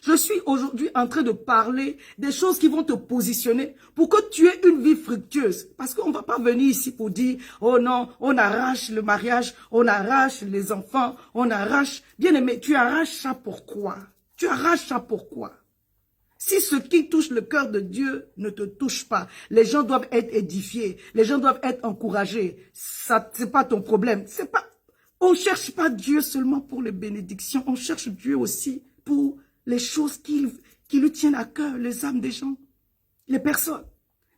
A: Je suis aujourd'hui en train de parler des choses qui vont te positionner pour que tu aies une vie fructueuse. Parce qu'on ne va pas venir ici pour dire, oh non, on arrache le mariage, on arrache les enfants, on arrache. Bien aimé, tu arraches ça pourquoi? Tu arraches ça pourquoi? Si ce qui touche le cœur de Dieu ne te touche pas, les gens doivent être édifiés, les gens doivent être encouragés. Ça, c'est pas ton problème. C'est pas, on cherche pas Dieu seulement pour les bénédictions, on cherche Dieu aussi pour les choses qui lui tiennent à cœur, les âmes des gens, les personnes.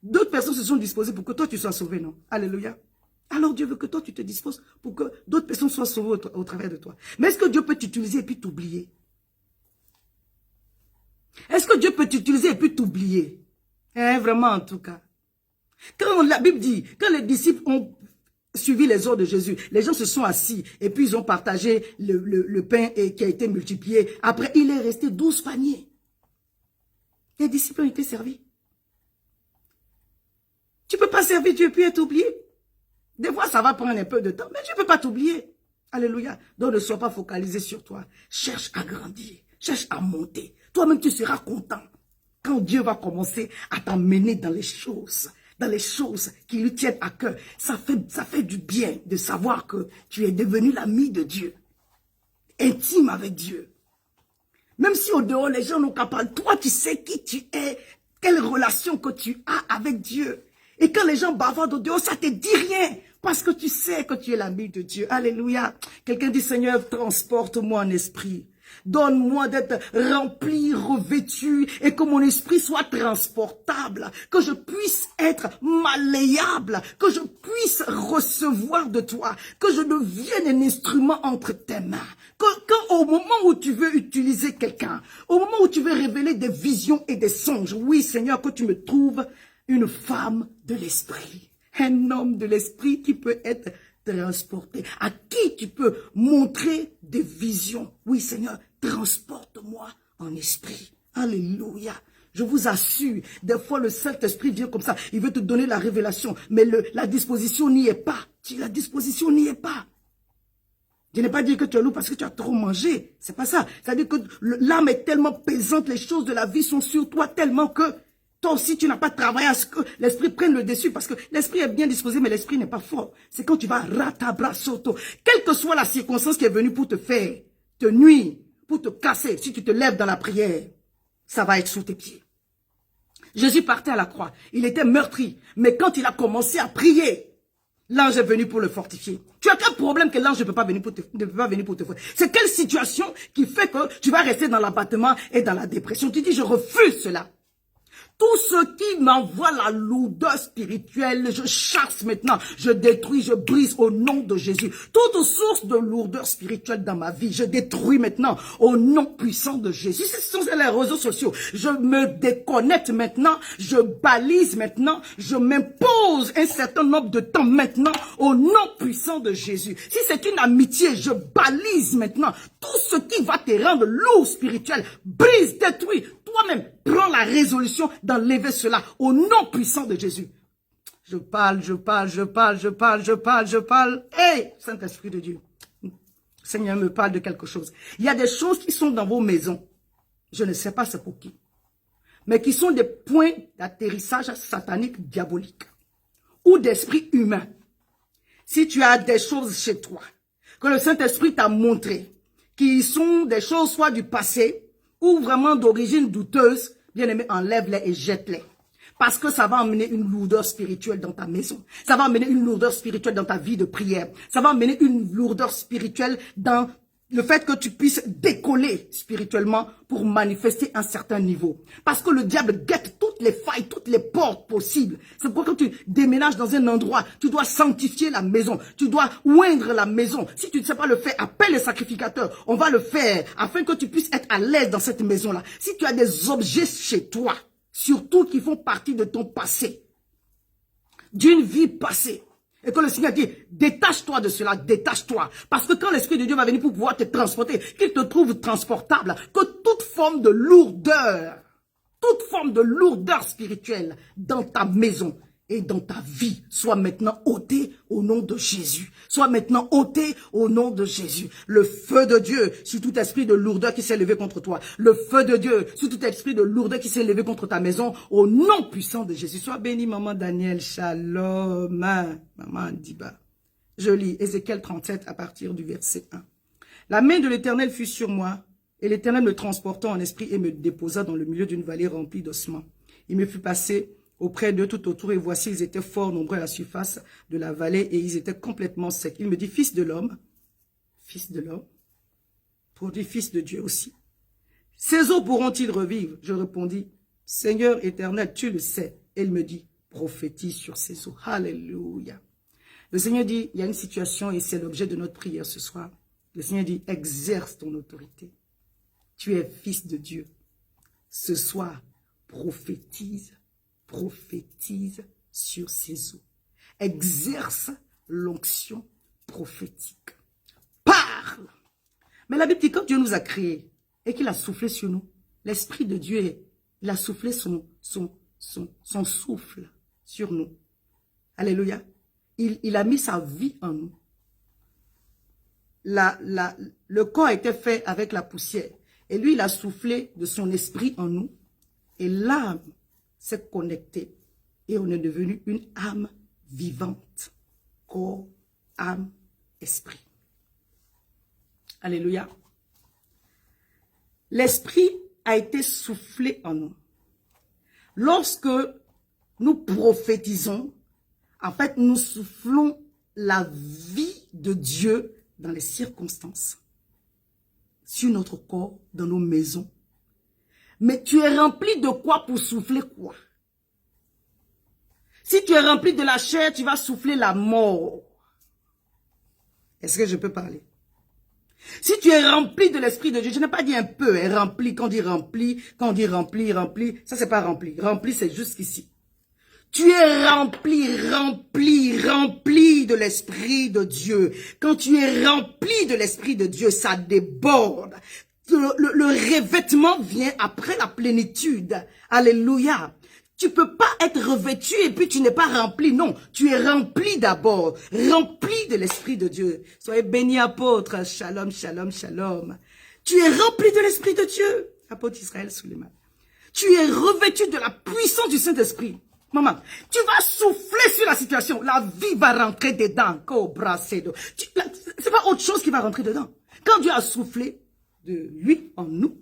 A: D'autres personnes se sont disposées pour que toi tu sois sauvé, non? Alléluia. Alors Dieu veut que toi tu te disposes pour que d'autres personnes soient sauvées au travers de toi. Mais est-ce que Dieu peut t'utiliser et puis t'oublier? Est-ce que Dieu peut t'utiliser et puis t'oublier? Vraiment en tout cas. Quand la Bible dit, quand les disciples ont suivi les ordres de Jésus, les gens se sont assis et puis ils ont partagé le pain qui a été multiplié. Après, il est resté 12 paniers. Les disciples ont été servis. Tu ne peux pas servir Dieu et puis être oublié. Des fois, ça va prendre un peu de temps, mais tu ne peux pas t'oublier. Alléluia. Donc, ne sois pas focalisé sur toi. Cherche à grandir. Cherche à monter. Toi-même, tu seras content quand Dieu va commencer à t'emmener dans les choses qui lui tiennent à cœur. Ça fait du bien de savoir que tu es devenu l'ami de Dieu, intime avec Dieu. Même si au dehors, les gens n'ont qu'à parler, toi, tu sais qui tu es, quelle relation que tu as avec Dieu. Et quand les gens bavardent au dehors, ça ne te dit rien, parce que tu sais que tu es l'ami de Dieu. Alléluia. Quelqu'un dit, Seigneur, transporte-moi en esprit. Donne-moi d'être rempli, revêtu, et que mon esprit soit transportable, que je puisse être malléable, que je puisse recevoir de toi, que je devienne un instrument entre tes mains. Quand au moment où tu veux utiliser quelqu'un, au moment où tu veux révéler des visions et des songes, oui Seigneur, que tu me trouves une femme de l'esprit, un homme de l'esprit qui peut être transporté, à qui tu peux montrer des visions. Oui Seigneur, transporte-moi en esprit. Alléluia. Je vous assure, des fois le Saint-Esprit vient comme ça, il veut te donner la révélation, mais la disposition n'y est pas. La disposition n'y est pas. Je n'ai pas dit que tu es lourd parce que tu as trop mangé. C'est pas ça. C'est-à-dire que l'âme est tellement pesante, les choses de la vie sont sur toi tellement que Toi aussi, tu n'as pas travaillé à ce que l'esprit prenne le dessus parce que l'esprit est bien disposé, mais l'esprit n'est pas fort. C'est quand tu vas ratabra soto. Quelle que soit la circonstance qui est venue pour te faire, te nuire, pour te casser, si tu te lèves dans la prière, ça va être sous tes pieds. Jésus partait à la croix. Il était meurtri. Mais quand il a commencé à prier, l'ange est venu pour le fortifier. Tu as quel problème que l'ange ne peut pas venir pour te faire? C'est quelle situation qui fait que tu vas rester dans l'abattement et dans la dépression? Tu dis, je refuse cela. Tout ce qui m'envoie la lourdeur spirituelle, je chasse maintenant, je détruis, je brise au nom de Jésus. Toute source de lourdeur spirituelle dans ma vie, je détruis maintenant au nom puissant de Jésus. Ce sont les réseaux sociaux. Je me déconnecte maintenant, je balise maintenant, je m'impose un certain nombre de temps maintenant au nom puissant de Jésus. Si c'est une amitié, je balise maintenant tout ce qui va te rendre lourd spirituel. Brise, détruis. Toi-même, prends la résolution d'enlever cela au nom puissant de Jésus. Je parle. Hey, Saint-Esprit de Dieu. Seigneur me parle de quelque chose. Il y a des choses qui sont dans vos maisons. Je ne sais pas c'est pour qui. Mais qui sont des points d'atterrissage satanique diabolique. Ou d'esprit humain. Si tu as des choses chez toi, que le Saint-Esprit t'a montré, qui sont des choses soit du passé, ou vraiment d'origine douteuse, bien aimé, enlève-les et jette-les. Parce que ça va emmener une lourdeur spirituelle dans ta maison. Ça va emmener une lourdeur spirituelle dans ta vie de prière. Ça va emmener une lourdeur spirituelle dans le fait que tu puisses décoller spirituellement pour manifester un certain niveau. Parce que le diable guette toutes les failles, toutes les portes possibles. C'est pourquoi quand tu déménages dans un endroit, tu dois sanctifier la maison. Tu dois oindre la maison. Si tu ne sais pas le faire, appelle les sacrificateurs. On va le faire afin que tu puisses être à l'aise dans cette maison-là. Si tu as des objets chez toi, surtout qui font partie de ton passé, d'une vie passée, et que le Seigneur dit, détache-toi de cela, détache-toi. Parce que quand l'Esprit de Dieu va venir pour pouvoir te transporter, qu'il te trouve transportable, que toute forme de lourdeur spirituelle dans ta maison et dans ta vie soit maintenant ôtée au nom de Jésus. Soit maintenant ôtée au nom de Jésus. Le feu de Dieu sur tout esprit de lourdeur qui s'est levé contre toi. Le feu de Dieu sur tout esprit de lourdeur qui s'est levé contre ta maison. Au nom puissant de Jésus. Sois béni, maman Daniel. Shalom. Maman Diba. Je lis Ézéchiel 37 à partir du verset 1. La main de l'Éternel fut sur moi, et l'Éternel me transporta en esprit et me déposa dans le milieu d'une vallée remplie d'ossements. Il me fut passé auprès d'eux tout autour, et voici, ils étaient fort nombreux à la surface de la vallée, et ils étaient complètement secs. Il me dit, fils de l'homme, produit fils de Dieu aussi. Ces eaux pourront-ils revivre? Je répondis, Seigneur éternel, tu le sais. Et il me dit, prophétise sur ces eaux. Alléluia. Le Seigneur dit, il y a une situation, et c'est l'objet de notre prière ce soir. Le Seigneur dit, exerce ton autorité. Tu es fils de Dieu. Ce soir, prophétise sur ces eaux. Exerce l'onction prophétique. Parle. Mais la Bible dit, quand Dieu nous a créés et qu'il a soufflé sur nous, l'Esprit de Dieu, il a soufflé son souffle sur nous. Alléluia. Il a mis sa vie en nous. Le corps était fait avec la poussière. Et lui, il a soufflé de son esprit en nous. Et l'âme s'est connectée. Et on est devenu une âme vivante. Corps, âme, esprit. Alléluia. L'esprit a été soufflé en nous. Lorsque nous prophétisons, en fait, nous soufflons la vie de Dieu dans les circonstances, sur notre corps, dans nos maisons. Mais tu es rempli de quoi pour souffler quoi? Si tu es rempli de la chair, tu vas souffler la mort. Est-ce que je peux parler? Si tu es rempli de l'Esprit de Dieu, je n'ai pas dit un peu, hein, rempli, quand on dit rempli, ça c'est pas rempli. Rempli, c'est jusqu'ici. Tu es rempli de l'Esprit de Dieu. Quand tu es rempli de l'Esprit de Dieu, ça déborde. Le revêtement vient après la plénitude. Alléluia. Tu peux pas être revêtu et puis tu n'es pas rempli. Non, tu es rempli d'abord. Rempli de l'Esprit de Dieu. Soyez bénis, apôtres. Shalom, shalom, shalom. Tu es rempli de l'Esprit de Dieu. Apôtre Israël Suleiman. Tu es revêtu de la puissance du Saint-Esprit. Maman, tu vas souffler sur la situation. La vie va rentrer dedans. C'est pas autre chose qui va rentrer dedans. Quand Dieu a soufflé de lui en nous,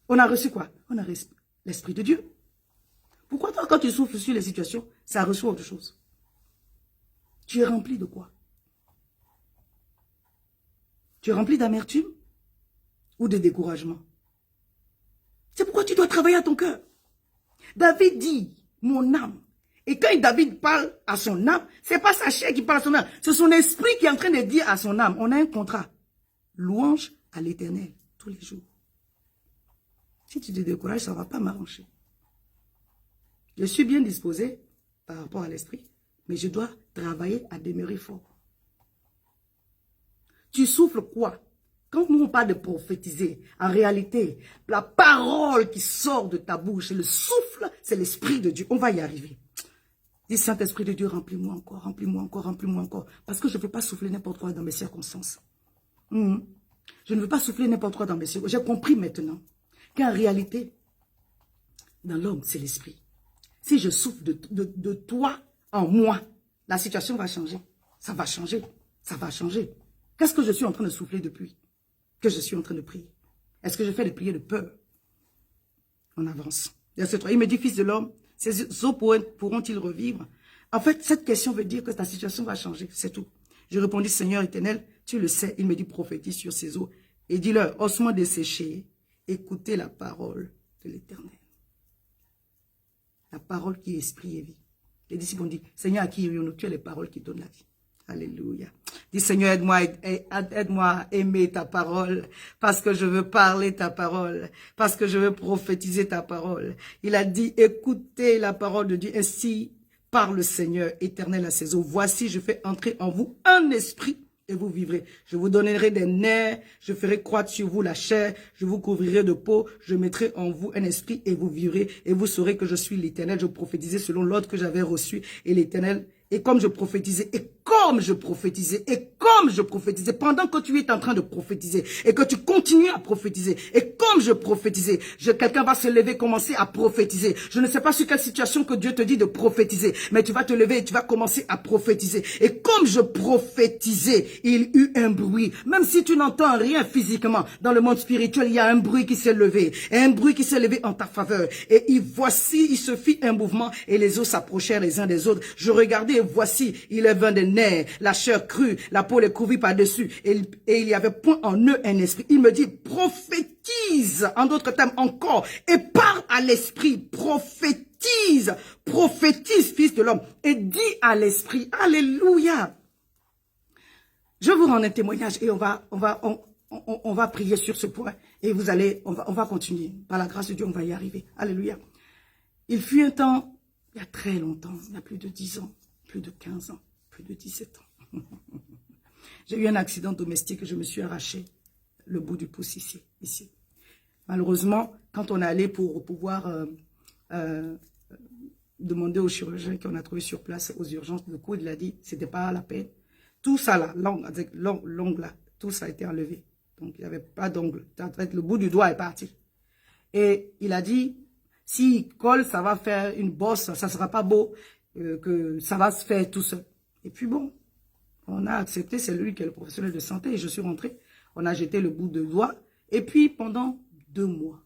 A: on a reçu quoi? On a reçu l'Esprit de Dieu. Pourquoi toi, quand tu souffles sur les situations, ça reçoit autre chose? Tu es rempli de quoi? Tu es rempli d'amertume ou de découragement? C'est pourquoi tu dois travailler à ton cœur. David dit, mon âme. Et quand David parle à son âme, c'est pas sa chair qui parle à son âme. C'est son esprit qui est en train de dire à son âme. On a un contrat. Louange à l'Éternel tous les jours. Si tu te décourages, ça ne va pas m'arranger. Je suis bien disposé par rapport à l'esprit, mais je dois travailler à demeurer fort. Tu souffles quoi? Quand nous on parle de prophétiser, en réalité, la parole qui sort de ta bouche, le souffle, c'est l'Esprit de Dieu. On va y arriver. Dis, Saint-Esprit de Dieu, remplis-moi encore, remplis-moi encore, remplis-moi encore. Parce que je ne veux pas souffler n'importe quoi dans mes circonstances. Je ne veux pas souffler n'importe quoi dans mes circonstances. J'ai compris maintenant qu'en réalité, dans l'homme, c'est l'Esprit. Si je souffle de toi en moi, la situation va changer. Ça va changer. Ça va changer. Qu'est-ce que je suis en train de souffler depuis que je suis en train de prier? Est-ce que je fais des prières de peur? On avance. Verset 3, il me dit, fils de l'homme, ces eaux pourront-ils revivre? En fait, cette question veut dire que ta situation va changer, c'est tout. Je répondis, Seigneur éternel, tu le sais. Il me dit, prophétise sur ces eaux. Et dis-leur, ossements desséchés, écoutez la parole de l'Éternel. La parole qui est esprit et vie. Les disciples ont dit, Seigneur, à qui irions-nous? Tu as les paroles qui donnent la vie. Alléluia. Dis, Seigneur, aide-moi à aimer ta parole, parce que je veux parler ta parole, parce que je veux prophétiser ta parole. Il a dit, écoutez la parole de Dieu, ainsi parle le Seigneur éternel à ses eaux. Voici, je fais entrer en vous un esprit et vous vivrez. Je vous donnerai des nerfs, je ferai croître sur vous la chair, je vous couvrirai de peau, je mettrai en vous un esprit et vous vivrez, et vous saurez que je suis l'Éternel. Je prophétisais selon l'ordre que j'avais reçu, et l'Éternel, et comme je prophétisais, pendant que tu es en train de prophétiser, et que tu continues à prophétiser, et comme je prophétisais, quelqu'un va se lever, commencer à prophétiser. Je ne sais pas sur quelle situation que Dieu te dit de prophétiser, mais tu vas te lever et tu vas commencer à prophétiser. Et comme je prophétisais, il y eut un bruit. Même si tu n'entends rien physiquement, dans le monde spirituel, il y a un bruit qui s'est levé, un bruit qui s'est levé en ta faveur. Et voici, il se fit un mouvement, et les eaux s'approchèrent les uns des autres. Je regardais, et voici, il est vin des nerfs, la chair crue, la peau est couvrie par-dessus, et il y avait point en eux un esprit. Il me dit, prophétise, en d'autres termes encore, et parle à l'esprit, prophétise, fils de l'homme, et dis à l'esprit, alléluia. Je vous rends un témoignage et on va prier sur ce point, et on va continuer. Par la grâce de Dieu, on va y arriver. Alléluia. Il fut un temps, il y a très longtemps, il y a plus de 10 ans, plus de 15 ans, plus de 17 ans. J'ai eu un accident domestique et je me suis arraché le bout du pouce ici. Malheureusement, quand on est allé pour pouvoir demander au chirurgien qu'on a trouvé sur place aux urgences, le coup, il a dit, c'était pas la peine. Tout ça là, l'ongle là, tout ça a été enlevé. Donc, il n'y avait pas d'ongle. En fait, le bout du doigt est parti. Et il a dit, s'il colle, ça va faire une bosse, ça ne sera pas beau, que ça va se faire tout seul. Et puis bon, on a accepté, c'est lui qui est le professionnel de santé, et je suis rentré. On a jeté le bout de doigt. Et puis, pendant 2 mois,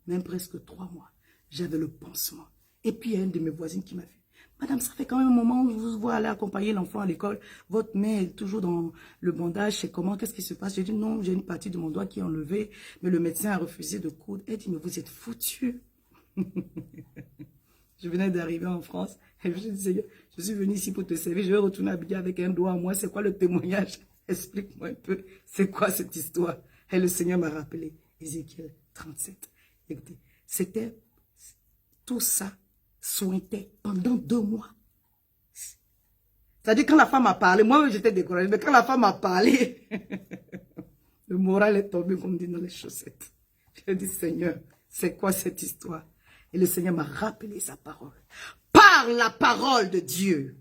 A: même presque 3 mois, j'avais le pansement. Et puis, il y a une de mes voisines qui m'a fait, Madame, ça fait quand même un moment où je vous vois aller accompagner l'enfant à l'école. Votre main est toujours dans le bandage. C'est comment? Qu'est-ce qui se passe? J'ai dit non, j'ai une partie de mon doigt qui est enlevée. Mais le médecin a refusé de coudre. Elle dit, mais vous êtes foutu. Je venais d'arriver en France. Et je disais, je suis venu ici pour te servir. Je vais retourner habiller avec un doigt en moi. C'est quoi le témoignage? Explique-moi un peu. C'est quoi cette histoire? Et le Seigneur m'a rappelé. Ézéchiel 37. Écoutez, c'était tout ça. Sointait pendant 2 mois. C'est-à-dire quand la femme a parlé, moi j'étais découragée, mais quand la femme a parlé, le moral est tombé comme dit dans les chaussettes. J'ai dit, Seigneur, c'est quoi cette histoire? Et le Seigneur m'a rappelé sa parole. Parle la parole de Dieu.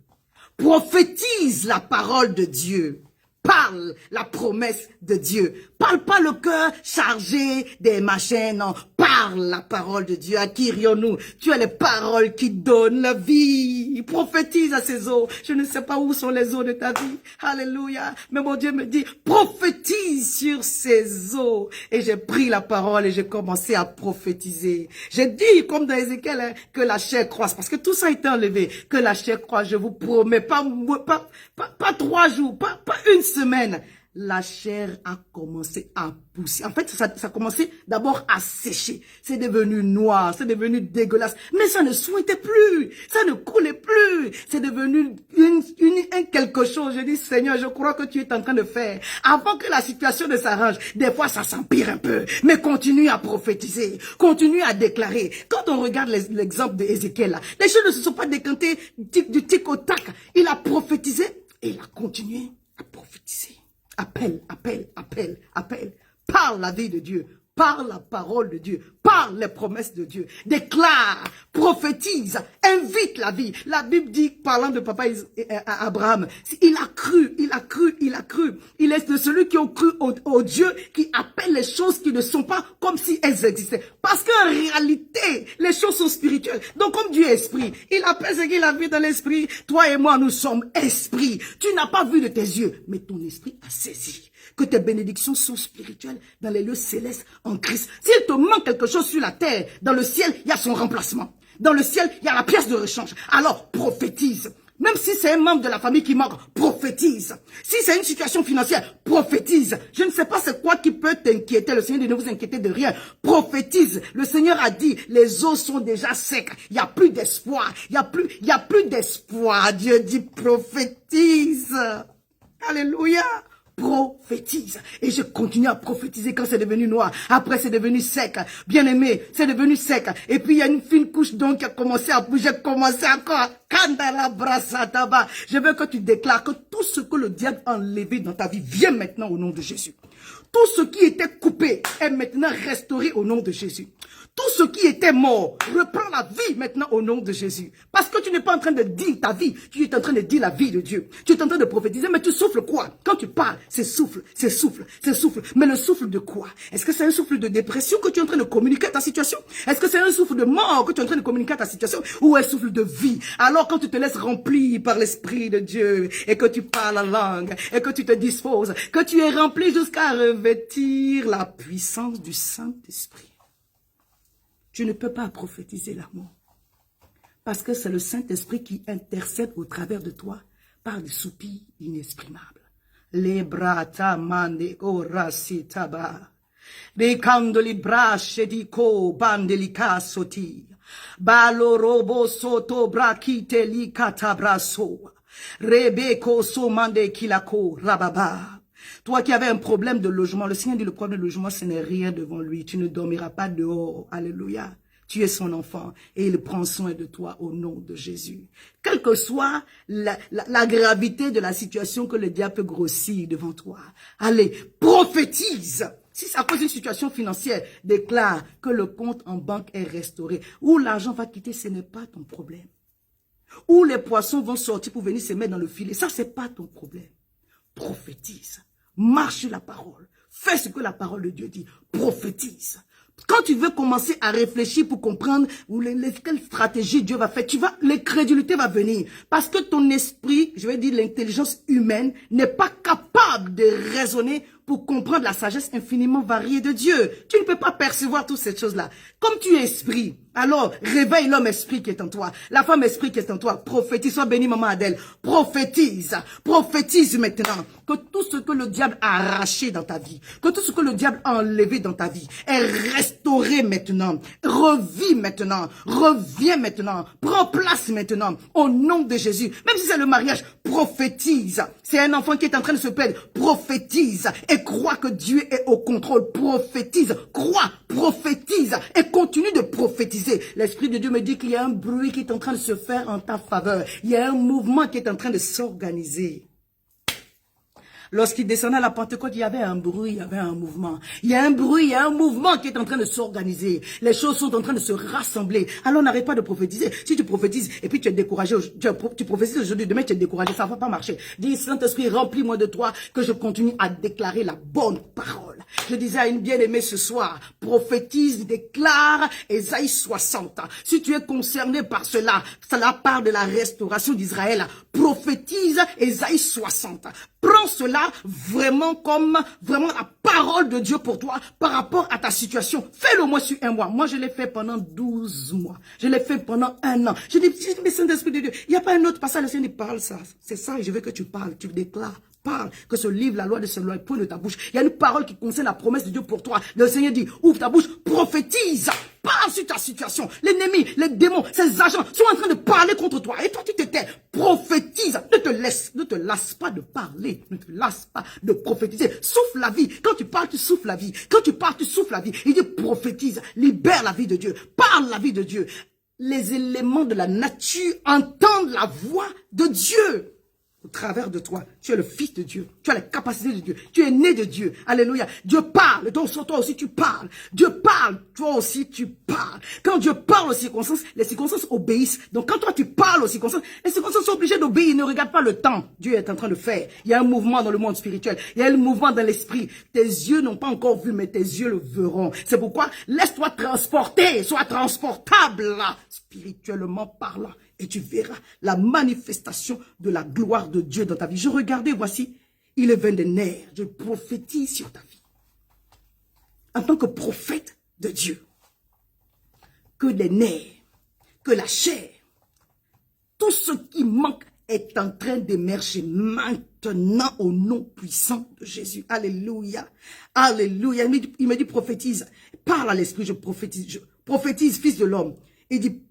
A: Prophétise la parole de Dieu. Parle la promesse de Dieu. Parle pas le cœur chargé des machins, non. Parle la parole de Dieu. À qui irions-nous? Tu as les paroles qui donnent la vie. Prophétise à ces eaux. Je ne sais pas où sont les eaux de ta vie. Alléluia. Mais mon Dieu me dit, prophétise sur ces eaux. Et j'ai pris la parole et j'ai commencé à prophétiser. J'ai dit, comme dans Ézéchiel, hein, que la chair croisse. Parce que tout ça a été enlevé. Que la chair croisse, je vous promets. Pas 3 jours, pas une semaine. La chair a commencé à pousser. En fait, ça a commencé d'abord à sécher. C'est devenu noir, c'est devenu dégueulasse. Mais ça ne souhaitait plus, ça ne coulait plus. C'est devenu un quelque chose. Je dis, Seigneur, je crois que tu es en train de faire. Avant que la situation ne s'arrange, des fois ça s'empire un peu. Mais continue à prophétiser, continue à déclarer. Quand on regarde l'exemple d'Ézéchiel, les choses ne se sont pas décantées du tic au tac. Il a prophétisé et il a continué à prophétiser. Appelle, appelle, appelle, appelle. Parle la vie de Dieu. Parle la parole de Dieu. Parle les promesses de Dieu. Déclare, prophétise, invite la vie. La Bible dit, parlant de papa Abraham, il a cru, il a cru, il a cru. Il est de celui qui a cru au Dieu qui appelle les choses qui ne sont pas comme si elles existaient. Parce qu'en réalité, les choses sont spirituelles. Donc comme Dieu est esprit, il appelle ce qu'il a vu dans l'esprit. Toi et moi, nous sommes esprits. Tu n'as pas vu de tes yeux, mais ton esprit a saisi que tes bénédictions sont spirituelles dans les lieux célestes en Christ. S'il te manque quelque chose sur la terre, dans le ciel, il y a son remplacement. Dans le ciel, il y a la pièce de rechange. Alors, prophétise. Même si c'est un membre de la famille qui manque, prophétise. Si c'est une situation financière, prophétise. Je ne sais pas c'est quoi qui peut t'inquiéter. Le Seigneur dit, ne vous inquiétez de rien. Prophétise. Le Seigneur a dit, les eaux sont déjà secs. Il n'y a plus d'espoir. Il y a plus d'espoir. Dieu dit, prophétise. Alléluia. Prophétise. Et je continue à prophétiser quand c'est devenu noir. Après, c'est devenu sec. Bien aimé, c'est devenu sec. Et puis, il y a une fine couche donc qui a commencé à bouger. J'ai commencé encore. Kandala brasataba. Je veux que tu déclares que tout ce que le diable a enlevé dans ta vie vient maintenant au nom de Jésus. Tout ce qui était coupé est maintenant restauré au nom de Jésus. Tout ce qui était mort reprend la vie maintenant au nom de Jésus. Parce que tu n'es pas en train de dire ta vie, tu es en train de dire la vie de Dieu. Tu es en train de prophétiser, mais tu souffles quoi? Quand tu parles, c'est souffle, c'est souffle, c'est souffle. Mais le souffle de quoi? Est-ce que c'est un souffle de dépression que tu es en train de communiquer à ta situation? Est-ce que c'est un souffle de mort que tu es en train de communiquer à ta situation? Ou un souffle de vie? Alors quand tu te laisses remplir par l'Esprit de Dieu et que tu parles la langue et que tu te disposes, que tu es rempli jusqu'à revêtir la puissance du Saint-Esprit. Tu ne peux pas prophétiser l'amour. Parce que c'est le Saint-Esprit qui intercède au travers de toi par des soupirs inexprimables. Les bras tamande orasi taba. Les candoli brasce di co bandelica soti. Balo robo soto brakite li katabraso. Rebeko somande kilako rababa. Toi qui avais un problème de logement, le Seigneur dit le problème de logement, ce n'est rien devant lui. Tu ne dormiras pas dehors. Alléluia. Tu es son enfant et il prend soin de toi au nom de Jésus. Quelle que soit la gravité de la situation que le diable peut grossir devant toi. Allez, prophétise. Si c'est à cause d'une situation financière, déclare que le compte en banque est restauré. Où l'argent va quitter, ce n'est pas ton problème. Où les poissons vont sortir pour venir se mettre dans le filet, ça, ce n'est pas ton problème. Prophétise. Marche sur la parole. Fais ce que la parole de Dieu dit. Prophétise. Quand tu veux commencer à réfléchir pour comprendre quelle stratégie Dieu va faire, l'incrédulité va venir. Parce que ton esprit, je vais dire l'intelligence humaine, n'est pas capable de raisonner pour comprendre la sagesse infiniment variée de Dieu. Tu ne peux pas percevoir toutes ces choses-là. Comme tu es esprit, alors réveille l'homme esprit qui est en toi, la femme esprit qui est en toi. Prophétise, sois béni maman Adèle. Prophétise, prophétise maintenant que tout ce que le diable a arraché dans ta vie, que tout ce que le diable a enlevé dans ta vie est restauré maintenant. Revis maintenant, reviens maintenant, prends place maintenant au nom de Jésus. Même si c'est le mariage, prophétise. C'est un enfant qui est en train de se perdre, prophétise et crois que Dieu est au contrôle. Prophétise, crois, prophétise et continue de prophétiser. L'Esprit de Dieu me dit qu'il y a un bruit qui est en train de se faire en ta faveur. Il y a un mouvement qui est en train de s'organiser. Lorsqu'il descendait à la Pentecôte, il y avait un bruit, il y avait un mouvement. Il y a un bruit, il y a un mouvement qui est en train de s'organiser. Les choses sont en train de se rassembler. Alors n'arrête pas de prophétiser. Si tu prophétises et puis tu es découragé, tu prophétises aujourd'hui, demain tu es découragé, ça ne va pas marcher. Dis, Saint-Esprit, remplis-moi de toi, que je continue à déclarer la bonne parole. Je disais à une bien-aimée ce soir, prophétise, déclare Ésaïe 60. Si tu es concerné par cela parle de la restauration d'Israël. Prophétise Ésaïe 60. Prends cela vraiment comme vraiment la parole de Dieu pour toi par rapport à ta situation. Fais-le au moins sur un mois. Moi, je l'ai fait pendant 12 mois. Je l'ai fait pendant un an. Je dis, mais Saint-Esprit de Dieu, il n'y a pas un autre passage, le Seigneur dit, parle ça. C'est ça et je veux que tu parles, tu déclares. Parle, que ce livre, la loi de ce loi, point de ta bouche. Il y a une parole qui concerne la promesse de Dieu pour toi. Le Seigneur dit, ouvre ta bouche, prophétise. Parle sur ta situation. L'ennemi, les démons, ces agents sont en train de parler contre toi. Et toi, tu te tais. Prophétise. Ne te lasse pas de parler. Ne te lasse pas de prophétiser. Souffle la vie. Quand tu parles, tu souffles la vie. Quand tu parles, tu souffles la vie. Il dit prophétise. Libère la vie de Dieu. Parle la vie de Dieu. Les éléments de la nature entendent la voix de Dieu. Au travers de toi, tu es le fils de Dieu. Tu as les capacités de Dieu. Tu es né de Dieu. Alléluia. Dieu parle. Donc sur toi aussi tu parles. Dieu parle. Toi aussi tu parles. Quand Dieu parle aux circonstances, les circonstances obéissent. Donc quand toi tu parles aux circonstances, les circonstances sont obligées d'obéir. Ne regarde pas le temps. Dieu est en train de faire. Il y a un mouvement dans le monde spirituel. Il y a un mouvement dans l'esprit. Tes yeux n'ont pas encore vu, mais tes yeux le verront. C'est pourquoi laisse-toi transporter. Sois transportable spirituellement parlant. Et tu verras la manifestation de la gloire de Dieu dans ta vie. Je regardais, voici, il est 20 des nerfs. Je prophétise sur ta vie. En tant que prophète de Dieu, que les nerfs, que la chair, tout ce qui manque est en train d'émerger maintenant au nom puissant de Jésus. Alléluia. Alléluia. Il me dit prophétise. Parle à l'esprit, je prophétise, fils de l'homme. Il dit,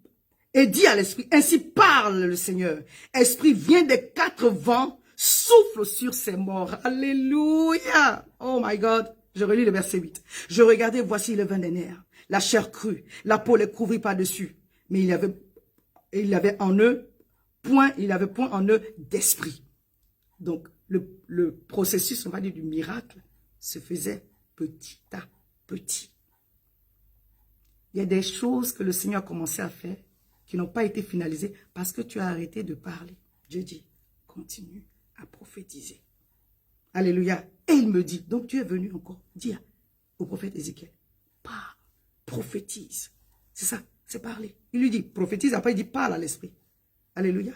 A: et dit à l'esprit, ainsi parle le Seigneur. Esprit, viens des quatre vents, souffle sur ces morts. Alléluia. Oh my God. Je relis le verset 8. Je regardais, voici le vin des nerfs. La chair crue, la peau les couvrit par-dessus. Mais il avait point en eux d'esprit. Donc, le processus, on va dire, du miracle se faisait petit à petit. Il y a des choses que le Seigneur a commencé à faire qui n'ont pas été finalisées parce que tu as arrêté de parler. Dieu dit, continue à prophétiser. Alléluia. Et il me dit, donc tu es venu encore dire au prophète Ézéchiel, parle, prophétise. C'est ça, c'est parler. Il lui dit, prophétise, après il dit, parle à l'esprit. Alléluia.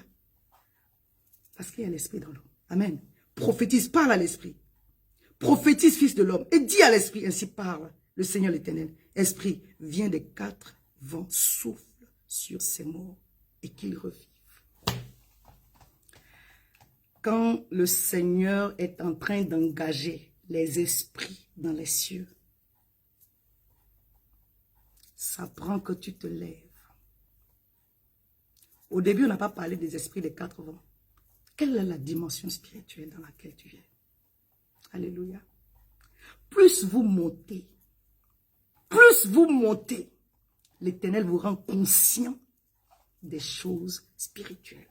A: Parce qu'il y a l'esprit dans l'homme. Amen. Prophétise, parle à l'esprit. Prophétise, fils de l'homme. Et dis à l'esprit, ainsi parle le Seigneur l'Éternel. Esprit, viens des quatre vents, souffle sur ces morts et qu'ils revivent. Quand le Seigneur est en train d'engager les esprits dans les cieux, ça prend que tu te lèves. Au début, on n'a pas parlé des esprits des quatre vents. Quelle est la dimension spirituelle dans laquelle tu viens? Alléluia. Plus vous montez, l'Éternel vous rend conscient des choses spirituelles.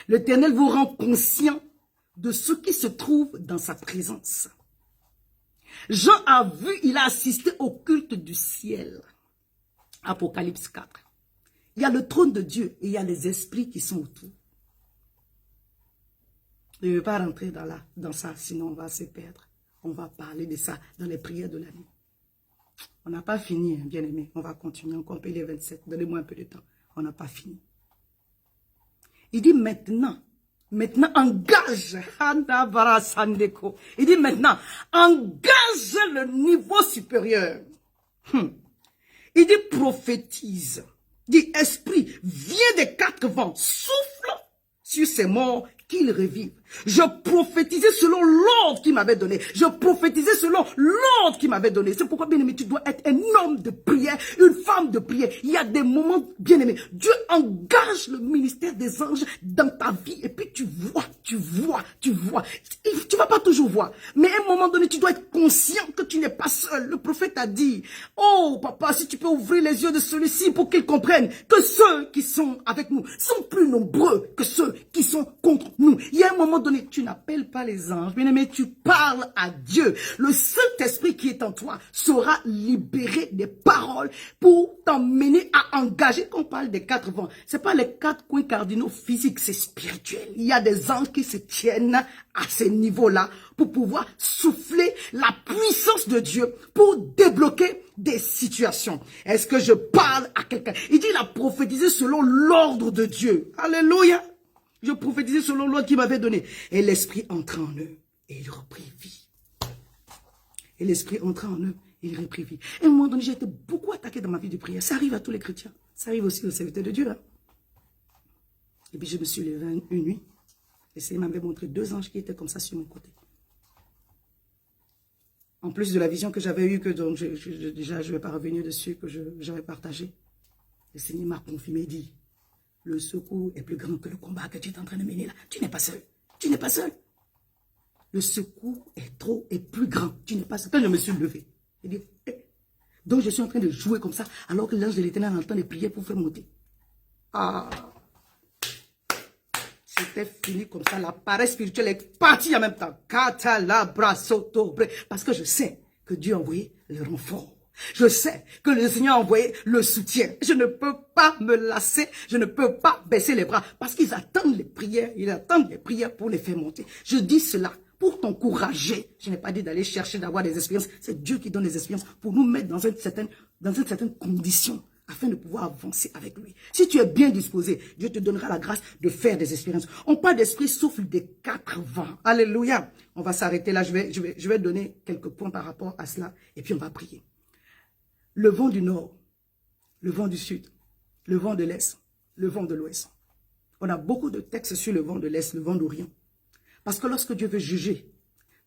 A: L'Éternel vous rend conscient de ce qui se trouve dans sa présence. Jean a vu, il a assisté au culte du ciel. Apocalypse 4. Il y a le trône de Dieu et il y a les esprits qui sont autour. Je ne vais pas rentrer dans ça, sinon on va se perdre. On va parler de ça dans les prières de la nuit. On n'a pas fini, bien aimé. On va continuer encore les 27. Donnez-moi un peu de temps. On n'a pas fini. Il dit maintenant engage. Il dit maintenant, engage le niveau supérieur. Il dit prophétise. Il dit esprit, viens des quatre vents, souffle sur ces morts qu'ils revivent. Je prophétisais selon l'ordre qu'il m'avait donné. Je prophétisais selon l'ordre qu'il m'avait donné. C'est pourquoi, bien-aimé, tu dois être un homme de prière, une femme de prière. Il y a des moments, bien-aimé, Dieu engage le ministère des anges dans ta vie et puis tu vois. Tu vas pas toujours voir. Mais à un moment donné, tu dois être conscient que tu n'es pas seul. Le prophète a dit, oh papa, si tu peux ouvrir les yeux de celui-ci pour qu'il comprenne que ceux qui sont avec nous sont plus nombreux que ceux qui sont contre nous. Il y a un moment donné, tu n'appelles pas les anges, bien aimé, tu parles à Dieu. Le Saint-Esprit qui est en toi saura libérer des paroles pour t'emmener à engager. Quand on parle des 4 vents, c'est pas les 4 coins cardinaux physiques, c'est spirituel. Il y a des anges qui se tiennent à ces niveaux-là pour pouvoir souffler la puissance de Dieu pour débloquer des situations. Est-ce que je parle à quelqu'un? Il dit, il a prophétisé selon l'ordre de Dieu. Alléluia. Je prophétisais selon l'ordre qu'il m'avait donné. Et l'Esprit entra en eux et il reprit vie. Et l'Esprit entra en eux et il reprit vie. Et à un moment donné, j'ai été beaucoup attaqué dans ma vie de prière. Ça arrive à tous les chrétiens. Ça arrive aussi aux serviteurs de Dieu. Là. Et puis je me suis levé une nuit. Et il m'avait montré 2 anges qui étaient comme ça sur mon côté. En plus de la vision que j'avais eue, que donc déjà je ne vais pas revenir dessus, que j'avais partagé. Le Seigneur m'a confirmé et dit, le secours est plus grand que le combat que tu es en train de mener là. Tu n'es pas seul. Tu n'es pas seul. Le secours est plus grand. Tu n'es pas seul. Quand je me suis levé, il dit, donc je suis en train de jouer comme ça, alors que l'ange de l'Éternel entend les prières pour faire monter. Ah, c'était fini comme ça. L'appareil spirituel est parti en même temps. Parce que je sais que Dieu a envoyé le renfort. Je sais que le Seigneur a envoyé le soutien. Je ne peux pas me lasser. Je ne peux pas baisser les bras. Parce qu'ils attendent les prières. Ils attendent les prières pour les faire monter. Je dis cela pour t'encourager. Je n'ai pas dit d'aller chercher d'avoir des expériences. C'est Dieu qui donne les expériences pour nous mettre dans une certaine condition afin de pouvoir avancer avec lui. Si tu es bien disposé, Dieu te donnera la grâce de faire des expériences. On parle d'esprit souffle des 4 vents. Alléluia. On va s'arrêter là. Je vais donner quelques points par rapport à cela et puis on va prier. Le vent du nord, le vent du sud, le vent de l'est, le vent de l'ouest. On a beaucoup de textes sur le vent de l'est, le vent d'Orient. Parce que lorsque Dieu veut juger,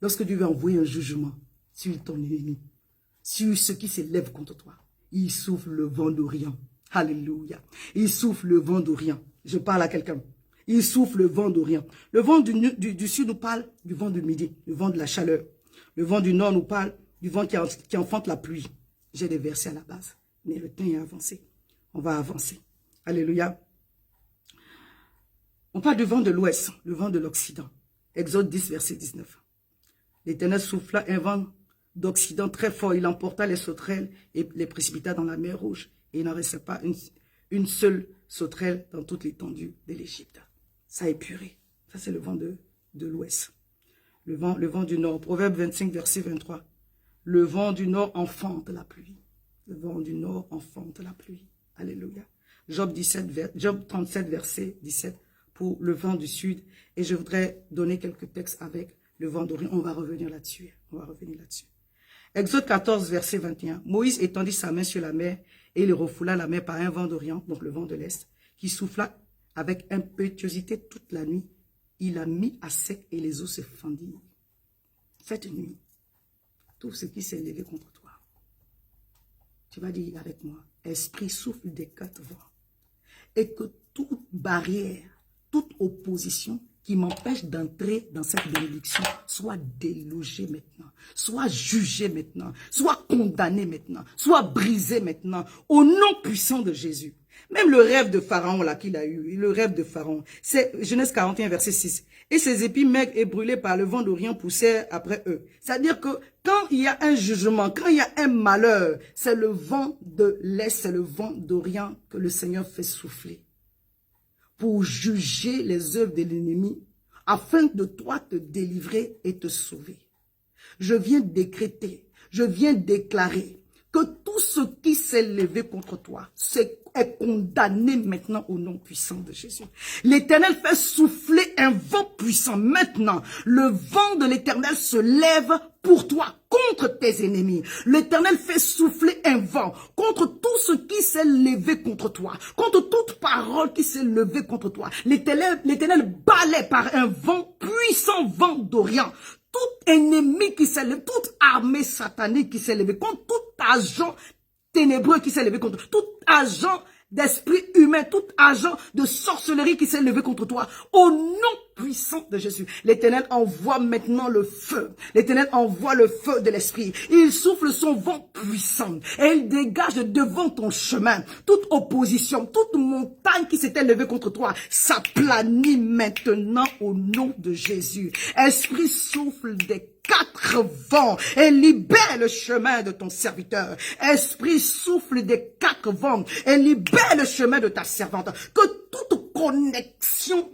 A: lorsque Dieu veut envoyer un jugement sur ton ennemi, sur ceux qui s'élèvent contre toi, il souffle le vent d'Orient. Alléluia. Il souffle le vent d'Orient. Je parle à quelqu'un. Il souffle le vent d'Orient. Le vent du sud nous parle du vent du midi, le vent de la chaleur. Le vent du nord nous parle du vent qui enfante la pluie. J'ai des versets à la base, mais le temps est avancé. On va avancer. Alléluia. On parle du vent de l'ouest, le vent de l'Occident. Exode 10, verset 19. L'Éternel souffla un vent d'Occident très fort. Il emporta les sauterelles et les précipita dans la mer Rouge. Et il n'en restait pas une seule sauterelle dans toute l'étendue de l'Égypte. Ça est puré. Ça, c'est le vent de l'ouest. Le vent du nord. Proverbe 25, verset 23. Le vent du nord enfante la pluie. Le vent du nord enfante la pluie. Alléluia. Job 37, verset 17, pour le vent du sud. Et je voudrais donner quelques textes avec le vent d'Orient. On va revenir là-dessus. Exode 14, verset 21. Moïse étendit sa main sur la mer et il refoula la mer par un vent d'Orient, donc le vent de l'Est, qui souffla avec impétuosité toute la nuit. Il a mis à sec et les eaux se fendirent. Cette nuit, tout ce qui s'est levé contre toi. Tu vas dire avec moi, esprit souffle des 4 vents. Et que toute barrière, toute opposition qui m'empêche d'entrer dans cette bénédiction soit délogée maintenant, soit jugée maintenant, soit condamnée maintenant, soit brisée maintenant, au nom puissant de Jésus. Même le rêve de Pharaon là qu'il a eu, le rêve de Pharaon, c'est Genèse 41, verset 6. Et ses épis maigres et brûlés par le vent d'Orient poussèrent après eux. C'est-à-dire que quand il y a un jugement, quand il y a un malheur, c'est le vent de l'Est, c'est le vent d'Orient que le Seigneur fait souffler pour juger les œuvres de l'ennemi, afin de toi te délivrer et te sauver. Je viens décréter, je viens déclarer que tout ce qui s'est levé contre toi est condamné maintenant au nom puissant de Jésus. L'Éternel fait souffler un vent puissant. Maintenant, le vent de l'Éternel se lève pour toi, contre tes ennemis. L'Éternel fait souffler un vent contre tout ce qui s'est levé contre toi, contre toute parole qui s'est levée contre toi. L'Éternel balaie par un vent, puissant vent d'Orient, tout ennemi qui s'est levé, toute armée satanique qui s'est levée, contre tout agent ténébreux qui s'est levé contre, tout agent d'esprit humain, tout agent de sorcellerie qui s'est levé contre toi, au nom puissant de Jésus. L'Éternel envoie maintenant le feu. L'Éternel envoie le feu de l'Esprit. Il souffle son vent puissant et il dégage de devant ton chemin toute opposition, toute montagne qui s'était levée contre toi, s'aplanit maintenant au nom de Jésus. Esprit, souffle des 4 vents et libère le chemin de ton serviteur. Esprit, souffle des 4 vents et libère le chemin de ta servante. Que toute connexion,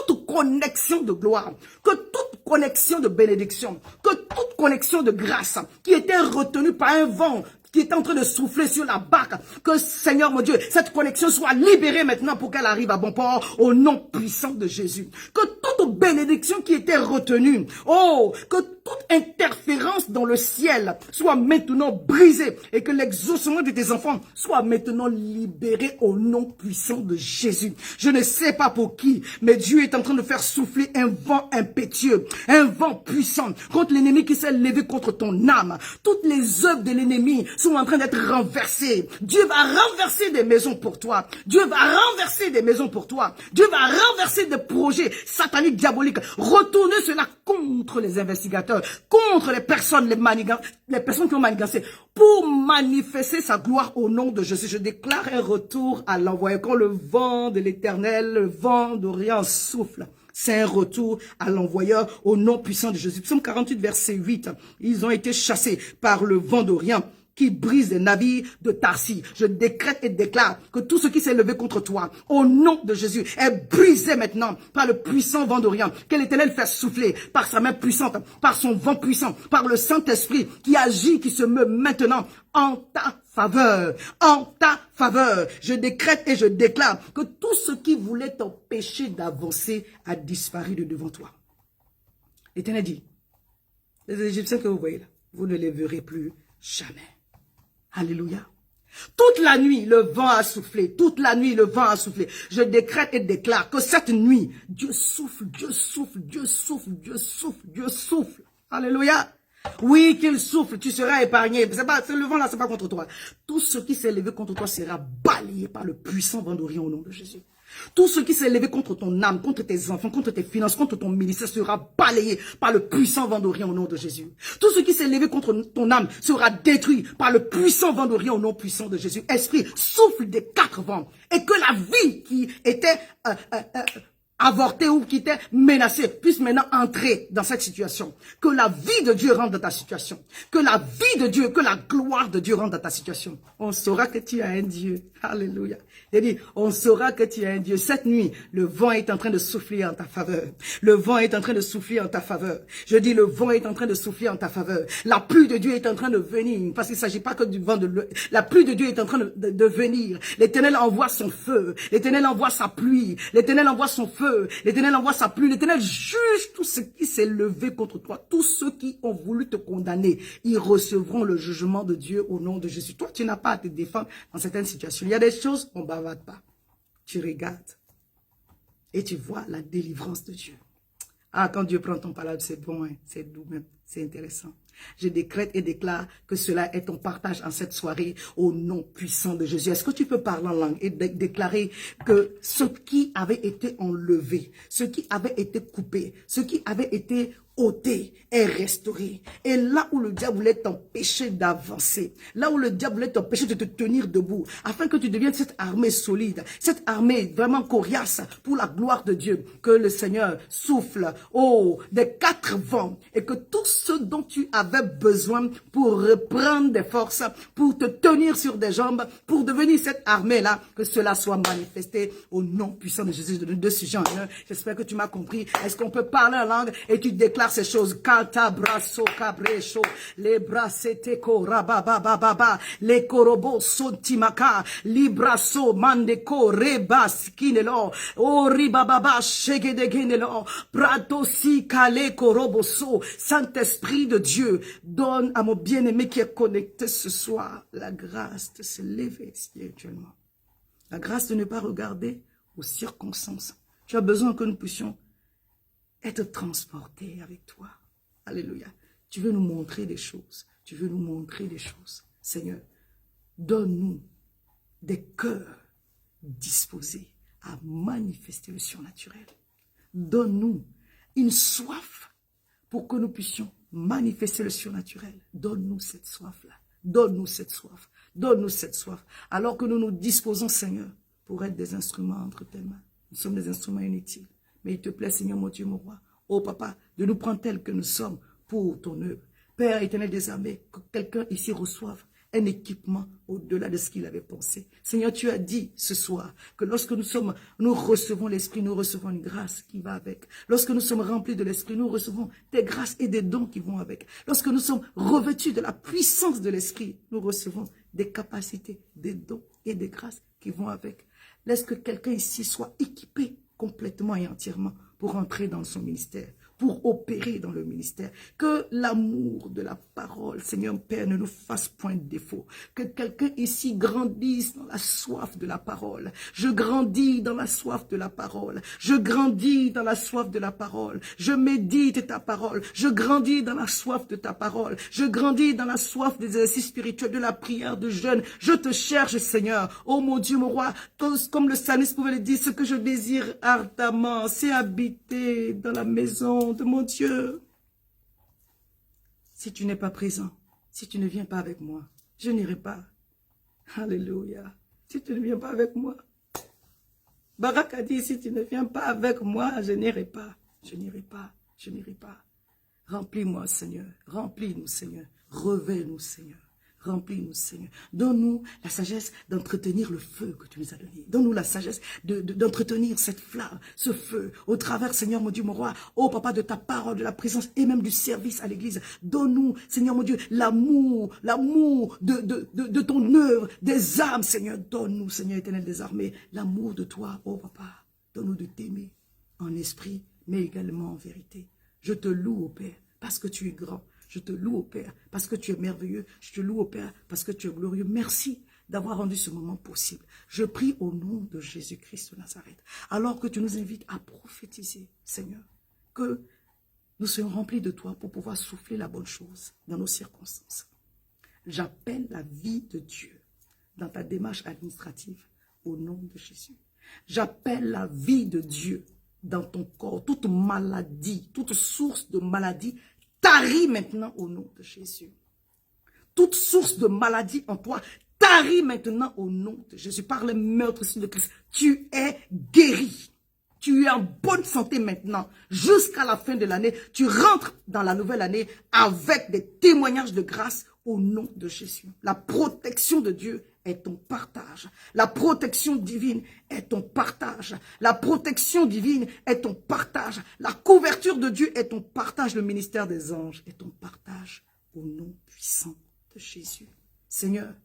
A: toute connexion de gloire, que toute connexion de bénédiction, que toute connexion de grâce qui était retenue par un vent qui est en train de souffler sur la barque, que Seigneur mon Dieu, cette connexion soit libérée maintenant pour qu'elle arrive à bon port au nom puissant de Jésus. Que toute bénédiction qui était retenue, que toute interférence dans le ciel soit maintenant brisée et que l'exaucement de tes enfants soit maintenant libéré au nom puissant de Jésus. Je ne sais pas pour qui, mais Dieu est en train de faire souffler un vent impétueux, un vent puissant contre l'ennemi qui s'est levé contre ton âme. Toutes les œuvres de l'ennemi sont en train d'être renversées. Dieu va renverser des maisons pour toi. Dieu va renverser des maisons pour toi. Dieu va renverser des projets sataniques, diaboliques. Retourner cela contre les investigateurs, contre les personnes, les personnes qui ont manigancé, pour manifester sa gloire au nom de Jésus. Je déclare un retour à l'envoyeur. Quand le vent de l'Éternel, le vent d'Orient souffle, c'est un retour à l'envoyeur au nom puissant de Jésus. Psaume 48, verset 8. Ils ont été chassés par le vent d'Orient qui brise les navires de Tarsis. Je décrète et déclare que tout ce qui s'est levé contre toi, au nom de Jésus, est brisé maintenant par le puissant vent d'Orient. Que l'Éternel fait souffler par sa main puissante, par son vent puissant, par le Saint-Esprit qui agit, qui se meut maintenant en ta faveur, en ta faveur. Je décrète et je déclare que tout ce qui voulait t'empêcher d'avancer a disparu de devant toi. L'Éternel dit, les Égyptiens que vous voyez là, vous ne les verrez plus jamais. Alléluia. Toute la nuit, le vent a soufflé. Toute la nuit, le vent a soufflé. Je décrète et déclare que cette nuit, Dieu souffle, Dieu souffle, Dieu souffle, Dieu souffle, Dieu souffle. Alléluia. Oui, qu'il souffle, tu seras épargné. Le vent là, c'est pas contre toi. Tout ce qui s'est levé contre toi sera balayé par le puissant vent d'Orient au nom de Jésus. Tout ce qui s'est levé contre ton âme, contre tes enfants, contre tes finances, contre ton ministère sera balayé par le puissant vent d'Orient au nom de Jésus. Tout ce qui s'est levé contre ton âme sera détruit par le puissant vent d'Orient au nom puissant de Jésus. Esprit, souffle des 4 vents et que la vie qui était avorté ou qui était menacé puisse maintenant entrer dans cette situation. Que la vie de Dieu rentre dans ta situation. Que la vie de Dieu, que la gloire de Dieu rentre dans ta situation. On saura que tu as un Dieu. Alléluia. Il dit, on saura que tu as un Dieu. Cette nuit, le vent est en train de souffler en ta faveur. Le vent est en train de souffler en ta faveur. Je dis, le vent est en train de souffler en ta faveur. La pluie de Dieu est en train de venir. Parce qu'il ne s'agit pas que du vent de l'eau. La pluie de Dieu est en train de venir. L'Éternel envoie son feu. L'Éternel envoie sa pluie. L'Éternel envoie son feu. L'Éternel envoie sa pluie. L'Éternel juge tout ce qui s'est levé contre toi. Tous ceux qui ont voulu te condamner, ils recevront le jugement de Dieu au nom de Jésus. Toi, tu n'as pas à te défendre dans certaines situations. Il y a des choses, on ne bavarde pas. Tu regardes et tu vois la délivrance de Dieu. Ah, quand Dieu prend ton parole, c'est bon, hein, c'est doux même, c'est intéressant. Je décrète et déclare que cela est ton partage en cette soirée au nom puissant de Jésus. Est-ce que tu peux parler en langue et déclarer que ce qui avait été enlevé, ce qui avait été coupé, ce qui avait été ôté est restauré. Et là où le diable voulait t'empêcher d'avancer, là où le diable voulait t'empêcher de te tenir debout, afin que tu deviennes cette armée solide, cette armée vraiment coriace pour la gloire de Dieu, que le Seigneur souffle, des 4 vents, et que tout ce dont tu avais besoin pour reprendre des forces, pour te tenir sur des jambes, pour devenir cette armée-là, que cela soit manifesté au nom puissant de Jésus. De ce genre. J'espère que tu m'as compris. Est-ce qu'on peut parler en langue et tu déclares ces choses? Kata brasso cabrecho, les braseteko rababababa, les korobo sontimaka, libraso mandeko rebas kinelo, o ribababa shegedegenelo, prato si kale koroboso. Saint-Esprit de Dieu, donne à mon bien-aimé qui est connecté ce soir la grâce de se lever spirituellement. La grâce de ne pas regarder aux circonstances. Tu as besoin que nous puissions être transportés avec toi. Alléluia. Tu veux nous montrer des choses. Tu veux nous montrer des choses. Seigneur, donne-nous des cœurs disposés à manifester le surnaturel. Donne-nous une soif pour que nous puissions manifester le surnaturel. Donne-nous cette soif-là. Donne-nous cette soif. Donne-nous cette soif. Alors que nous nous disposons, Seigneur, pour être des instruments entre tes mains. Nous sommes des instruments inutiles. Mais il te plaît, Seigneur, mon Dieu, mon roi, oh papa, de nous prendre tels que nous sommes pour ton œuvre. Père éternel des armées, que quelqu'un ici reçoive un équipement au-delà de ce qu'il avait pensé. Seigneur, tu as dit ce soir que lorsque nous recevons l'Esprit, nous recevons une grâce qui va avec. Lorsque nous sommes remplis de l'Esprit, nous recevons des grâces et des dons qui vont avec. Lorsque nous sommes revêtus de la puissance de l'Esprit, nous recevons des capacités, des dons et des grâces qui vont avec. Laisse que quelqu'un ici soit équipé complètement et entièrement pour entrer dans son ministère, pour opérer dans le ministère. Que l'amour de la parole, Seigneur Père, ne nous fasse point de défaut. Que quelqu'un ici grandisse dans la soif de la parole. Je grandis dans la soif de la parole. Je grandis dans la soif de la parole. Je médite ta parole. Je grandis dans la soif de ta parole. Je grandis dans la soif des exercices spirituels, de la prière, de jeûne. Je te cherche, Seigneur. Oh mon Dieu, mon roi, comme le psalmiste pouvait le dire, ce que je désire ardemment, c'est habiter dans la maison de mon Dieu. Si tu n'es pas présent, si tu ne viens pas avec moi, je n'irai pas. Alléluia. Si tu ne viens pas avec moi. Barak a dit, si tu ne viens pas avec moi, je n'irai pas. Je n'irai pas. Je n'irai pas. Remplis-moi, Seigneur. Remplis-nous, Seigneur. Revêt-nous, Seigneur. Remplis-nous, Seigneur. Donne-nous la sagesse d'entretenir le feu que tu nous as donné. Donne-nous la sagesse d'entretenir cette flamme, ce feu, au travers, Seigneur, mon Dieu, mon roi, oh papa, de ta parole, de la présence et même du service à l'église. Donne-nous, Seigneur, mon Dieu, l'amour de ton œuvre, des âmes, Seigneur. Donne-nous, Seigneur éternel des armées, l'amour de toi, oh papa. Donne-nous de t'aimer en esprit, mais également en vérité. Je te loue, ô Père, parce que tu es grand. Je te loue, ô Père, parce que tu es merveilleux. Je te loue, ô Père, parce que tu es glorieux. Merci d'avoir rendu ce moment possible. Je prie au nom de Jésus-Christ de Nazareth. Alors que tu nous invites à prophétiser, Seigneur, que nous soyons remplis de toi pour pouvoir souffler la bonne chose dans nos circonstances. J'appelle la vie de Dieu dans ta démarche administrative au nom de Jésus. J'appelle la vie de Dieu dans ton corps. Toute maladie, toute source de maladie tarie maintenant au nom de Jésus. Toute source de maladie en toi tarie maintenant au nom de Jésus. Par le meurtre de Christ, tu es guéri. Tu es en bonne santé maintenant. Jusqu'à la fin de l'année, tu rentres dans la nouvelle année avec des témoignages de grâce au nom de Jésus. La protection de Dieu est ton partage. La protection divine est ton partage. La protection divine est ton partage. La couverture de Dieu est ton partage. Le ministère des anges est ton partage au nom puissant de Jésus. Seigneur,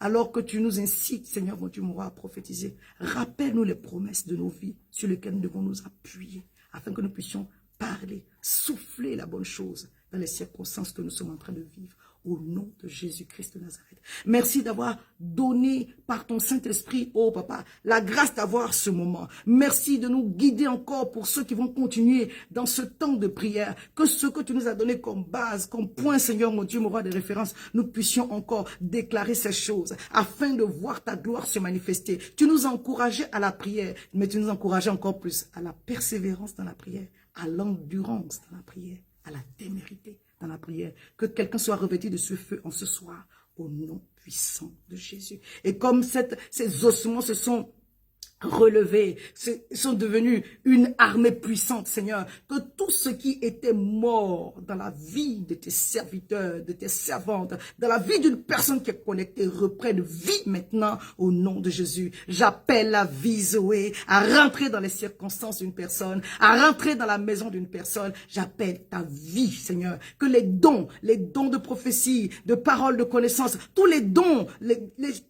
A: alors que tu nous incites, Seigneur, mon Dieu, mon roi, à prophétiser, rappelle-nous les promesses de nos vies sur lesquelles nous devons nous appuyer afin que nous puissions parler, souffler la bonne chose dans les circonstances que nous sommes en train de vivre. Au nom de Jésus-Christ de Nazareth. Merci d'avoir donné par ton Saint-Esprit, oh papa, la grâce d'avoir ce moment. Merci de nous guider encore pour ceux qui vont continuer dans ce temps de prière. Que ce que tu nous as donné comme base, comme point, Seigneur, mon Dieu, mon roi de référence, nous puissions encore déclarer ces choses afin de voir ta gloire se manifester. Tu nous as encouragés à la prière, mais tu nous encourages encore plus à la persévérance dans la prière, à l'endurance dans la prière, à la témérité dans la prière. Que quelqu'un soit revêtu de ce feu en ce soir, au nom puissant de Jésus. Et comme ces ossements se sont relevés, sont devenus une armée puissante, Seigneur, que tout ce qui était mort dans la vie de tes serviteurs, de tes servantes, dans la vie d'une personne qui est connectée, reprenne vie maintenant au nom de Jésus. J'appelle la vie, Zoé, à rentrer dans les circonstances d'une personne, à rentrer dans la maison d'une personne. J'appelle ta vie, Seigneur, que les dons de prophétie, de paroles, de connaissances, tous les dons,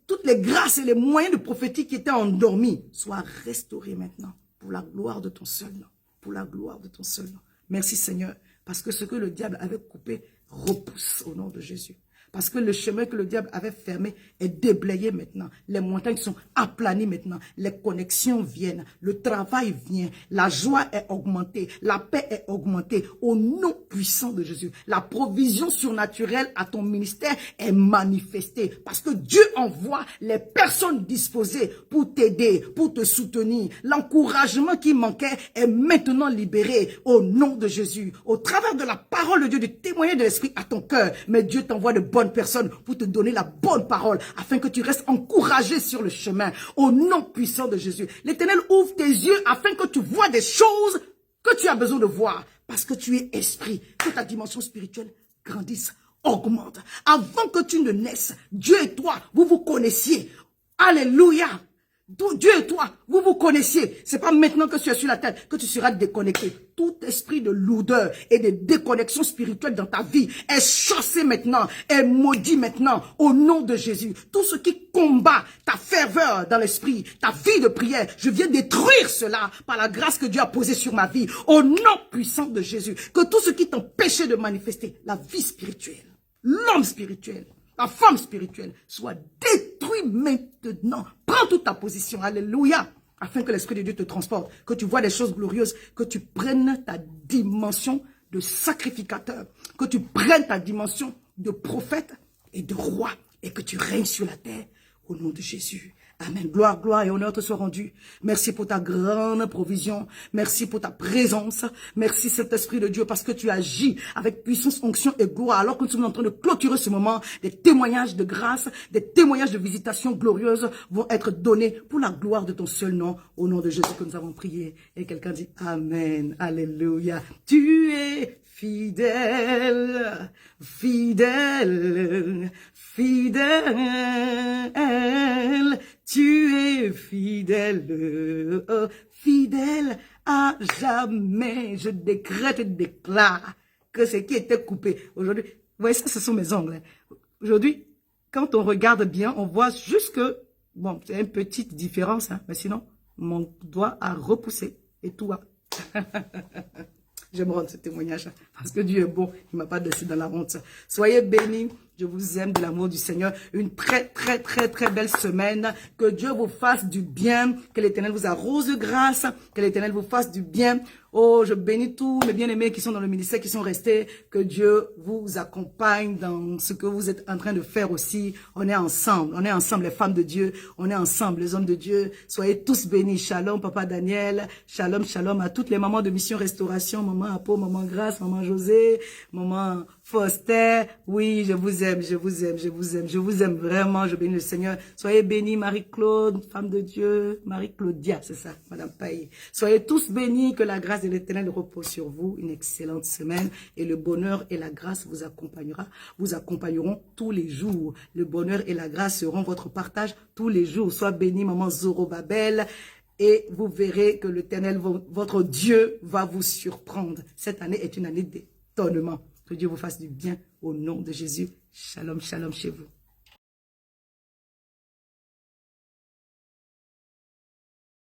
A: toutes les grâces et les moyens de prophétie qui étaient endormis, soient restaurés maintenant pour la gloire de ton seul nom. Pour la gloire de ton seul nom. Merci Seigneur, parce que ce que le diable avait coupé repousse au nom de Jésus. Parce que le chemin que le diable avait fermé est déblayé maintenant. Les montagnes sont aplanies maintenant. Les connexions viennent. Le travail vient. La joie est augmentée. La paix est augmentée. Au nom puissant de Jésus. La provision surnaturelle à ton ministère est manifestée. Parce que Dieu envoie les personnes disposées pour t'aider, pour te soutenir. L'encouragement qui manquait est maintenant libéré au nom de Jésus. Au travers de la parole de Dieu, de témoigner de l'Esprit à ton cœur. Mais Dieu t'envoie de bonnes personnes pour te donner la bonne parole afin que tu restes encouragé sur le chemin. Au nom puissant de Jésus. L'Éternel ouvre tes yeux afin que tu vois des choses que tu as besoin de voir. Parce que tu es esprit. Que ta dimension spirituelle grandisse, augmente. Avant que tu ne naisses, Dieu et toi, vous vous connaissiez. Alléluia. Dieu et toi, vous vous connaissiez. C'est pas maintenant que tu es sur la terre que tu seras déconnecté. Tout esprit de lourdeur et de déconnexion spirituelle dans ta vie est chassé maintenant, est maudit maintenant au nom de Jésus. Tout ce qui combat ta ferveur dans l'esprit, ta vie de prière, je viens détruire cela par la grâce que Dieu a posée sur ma vie au nom puissant de Jésus. Que tout ce qui t'empêchait de manifester la vie spirituelle, l'homme spirituel, la femme spirituelle soit détruit maintenant. Prends toute ta position. Alléluia. Afin que l'Esprit de Dieu te transporte. Que tu vois des choses glorieuses. Que tu prennes ta dimension de sacrificateur. Que tu prennes ta dimension de prophète et de roi. Et que tu règnes sur la terre au nom de Jésus. Amen. Gloire, gloire et honneur te soient rendus. Merci pour ta grande provision. Merci pour ta présence. Merci Saint-Esprit de Dieu parce que tu agis avec puissance, onction et gloire. Alors que nous sommes en train de clôturer ce moment, des témoignages de grâce, des témoignages de visitation glorieuse vont être donnés pour la gloire de ton seul nom. Au nom de Jésus que nous avons prié. Et quelqu'un dit Amen. Alléluia. Tu es fidèle, fidèle, fidèle, tu es fidèle, fidèle à jamais. Je décrète et déclare que ce qui était coupé aujourd'hui, vous voyez ça, ce sont mes ongles. Aujourd'hui, quand on regarde bien, on voit juste que, bon, c'est une petite différence, hein, mais sinon, mon doigt a repoussé et tout va. J'aime rendre ce témoignage parce que Dieu est bon. Il ne m'a pas laissé dans la honte. Soyez bénis. Je vous aime de l'amour du Seigneur. Une très belle semaine. Que Dieu vous fasse du bien. Que l'Éternel vous arrose de grâce. Que l'Éternel vous fasse du bien. Oh, je bénis tous mes bien-aimés qui sont dans le ministère, qui sont restés. Que Dieu vous accompagne dans ce que vous êtes en train de faire aussi. On est ensemble les femmes de Dieu. On est ensemble les hommes de Dieu. Soyez tous bénis. Shalom, Papa Daniel. Shalom, shalom à toutes les mamans de Mission Restauration. Maman Apo, Maman Grâce, Maman José, Maman Foster. Oui, je vous aime vraiment. Je bénis le Seigneur. Soyez bénis, Marie-Claude, femme de Dieu. Marie-Claudia, c'est ça, Madame Paye. Soyez tous bénis, que la grâce de l'Éternel repose sur vous. Une excellente semaine et le bonheur et la grâce vous accompagneront tous les jours. Le bonheur et la grâce seront votre partage tous les jours. Sois béni, Maman Zorobabel. Et vous verrez que l'Éternel, votre Dieu, va vous surprendre. Cette année est une année d'étonnement. Que Dieu vous fasse du bien au nom de Jésus. Shalom, shalom chez vous.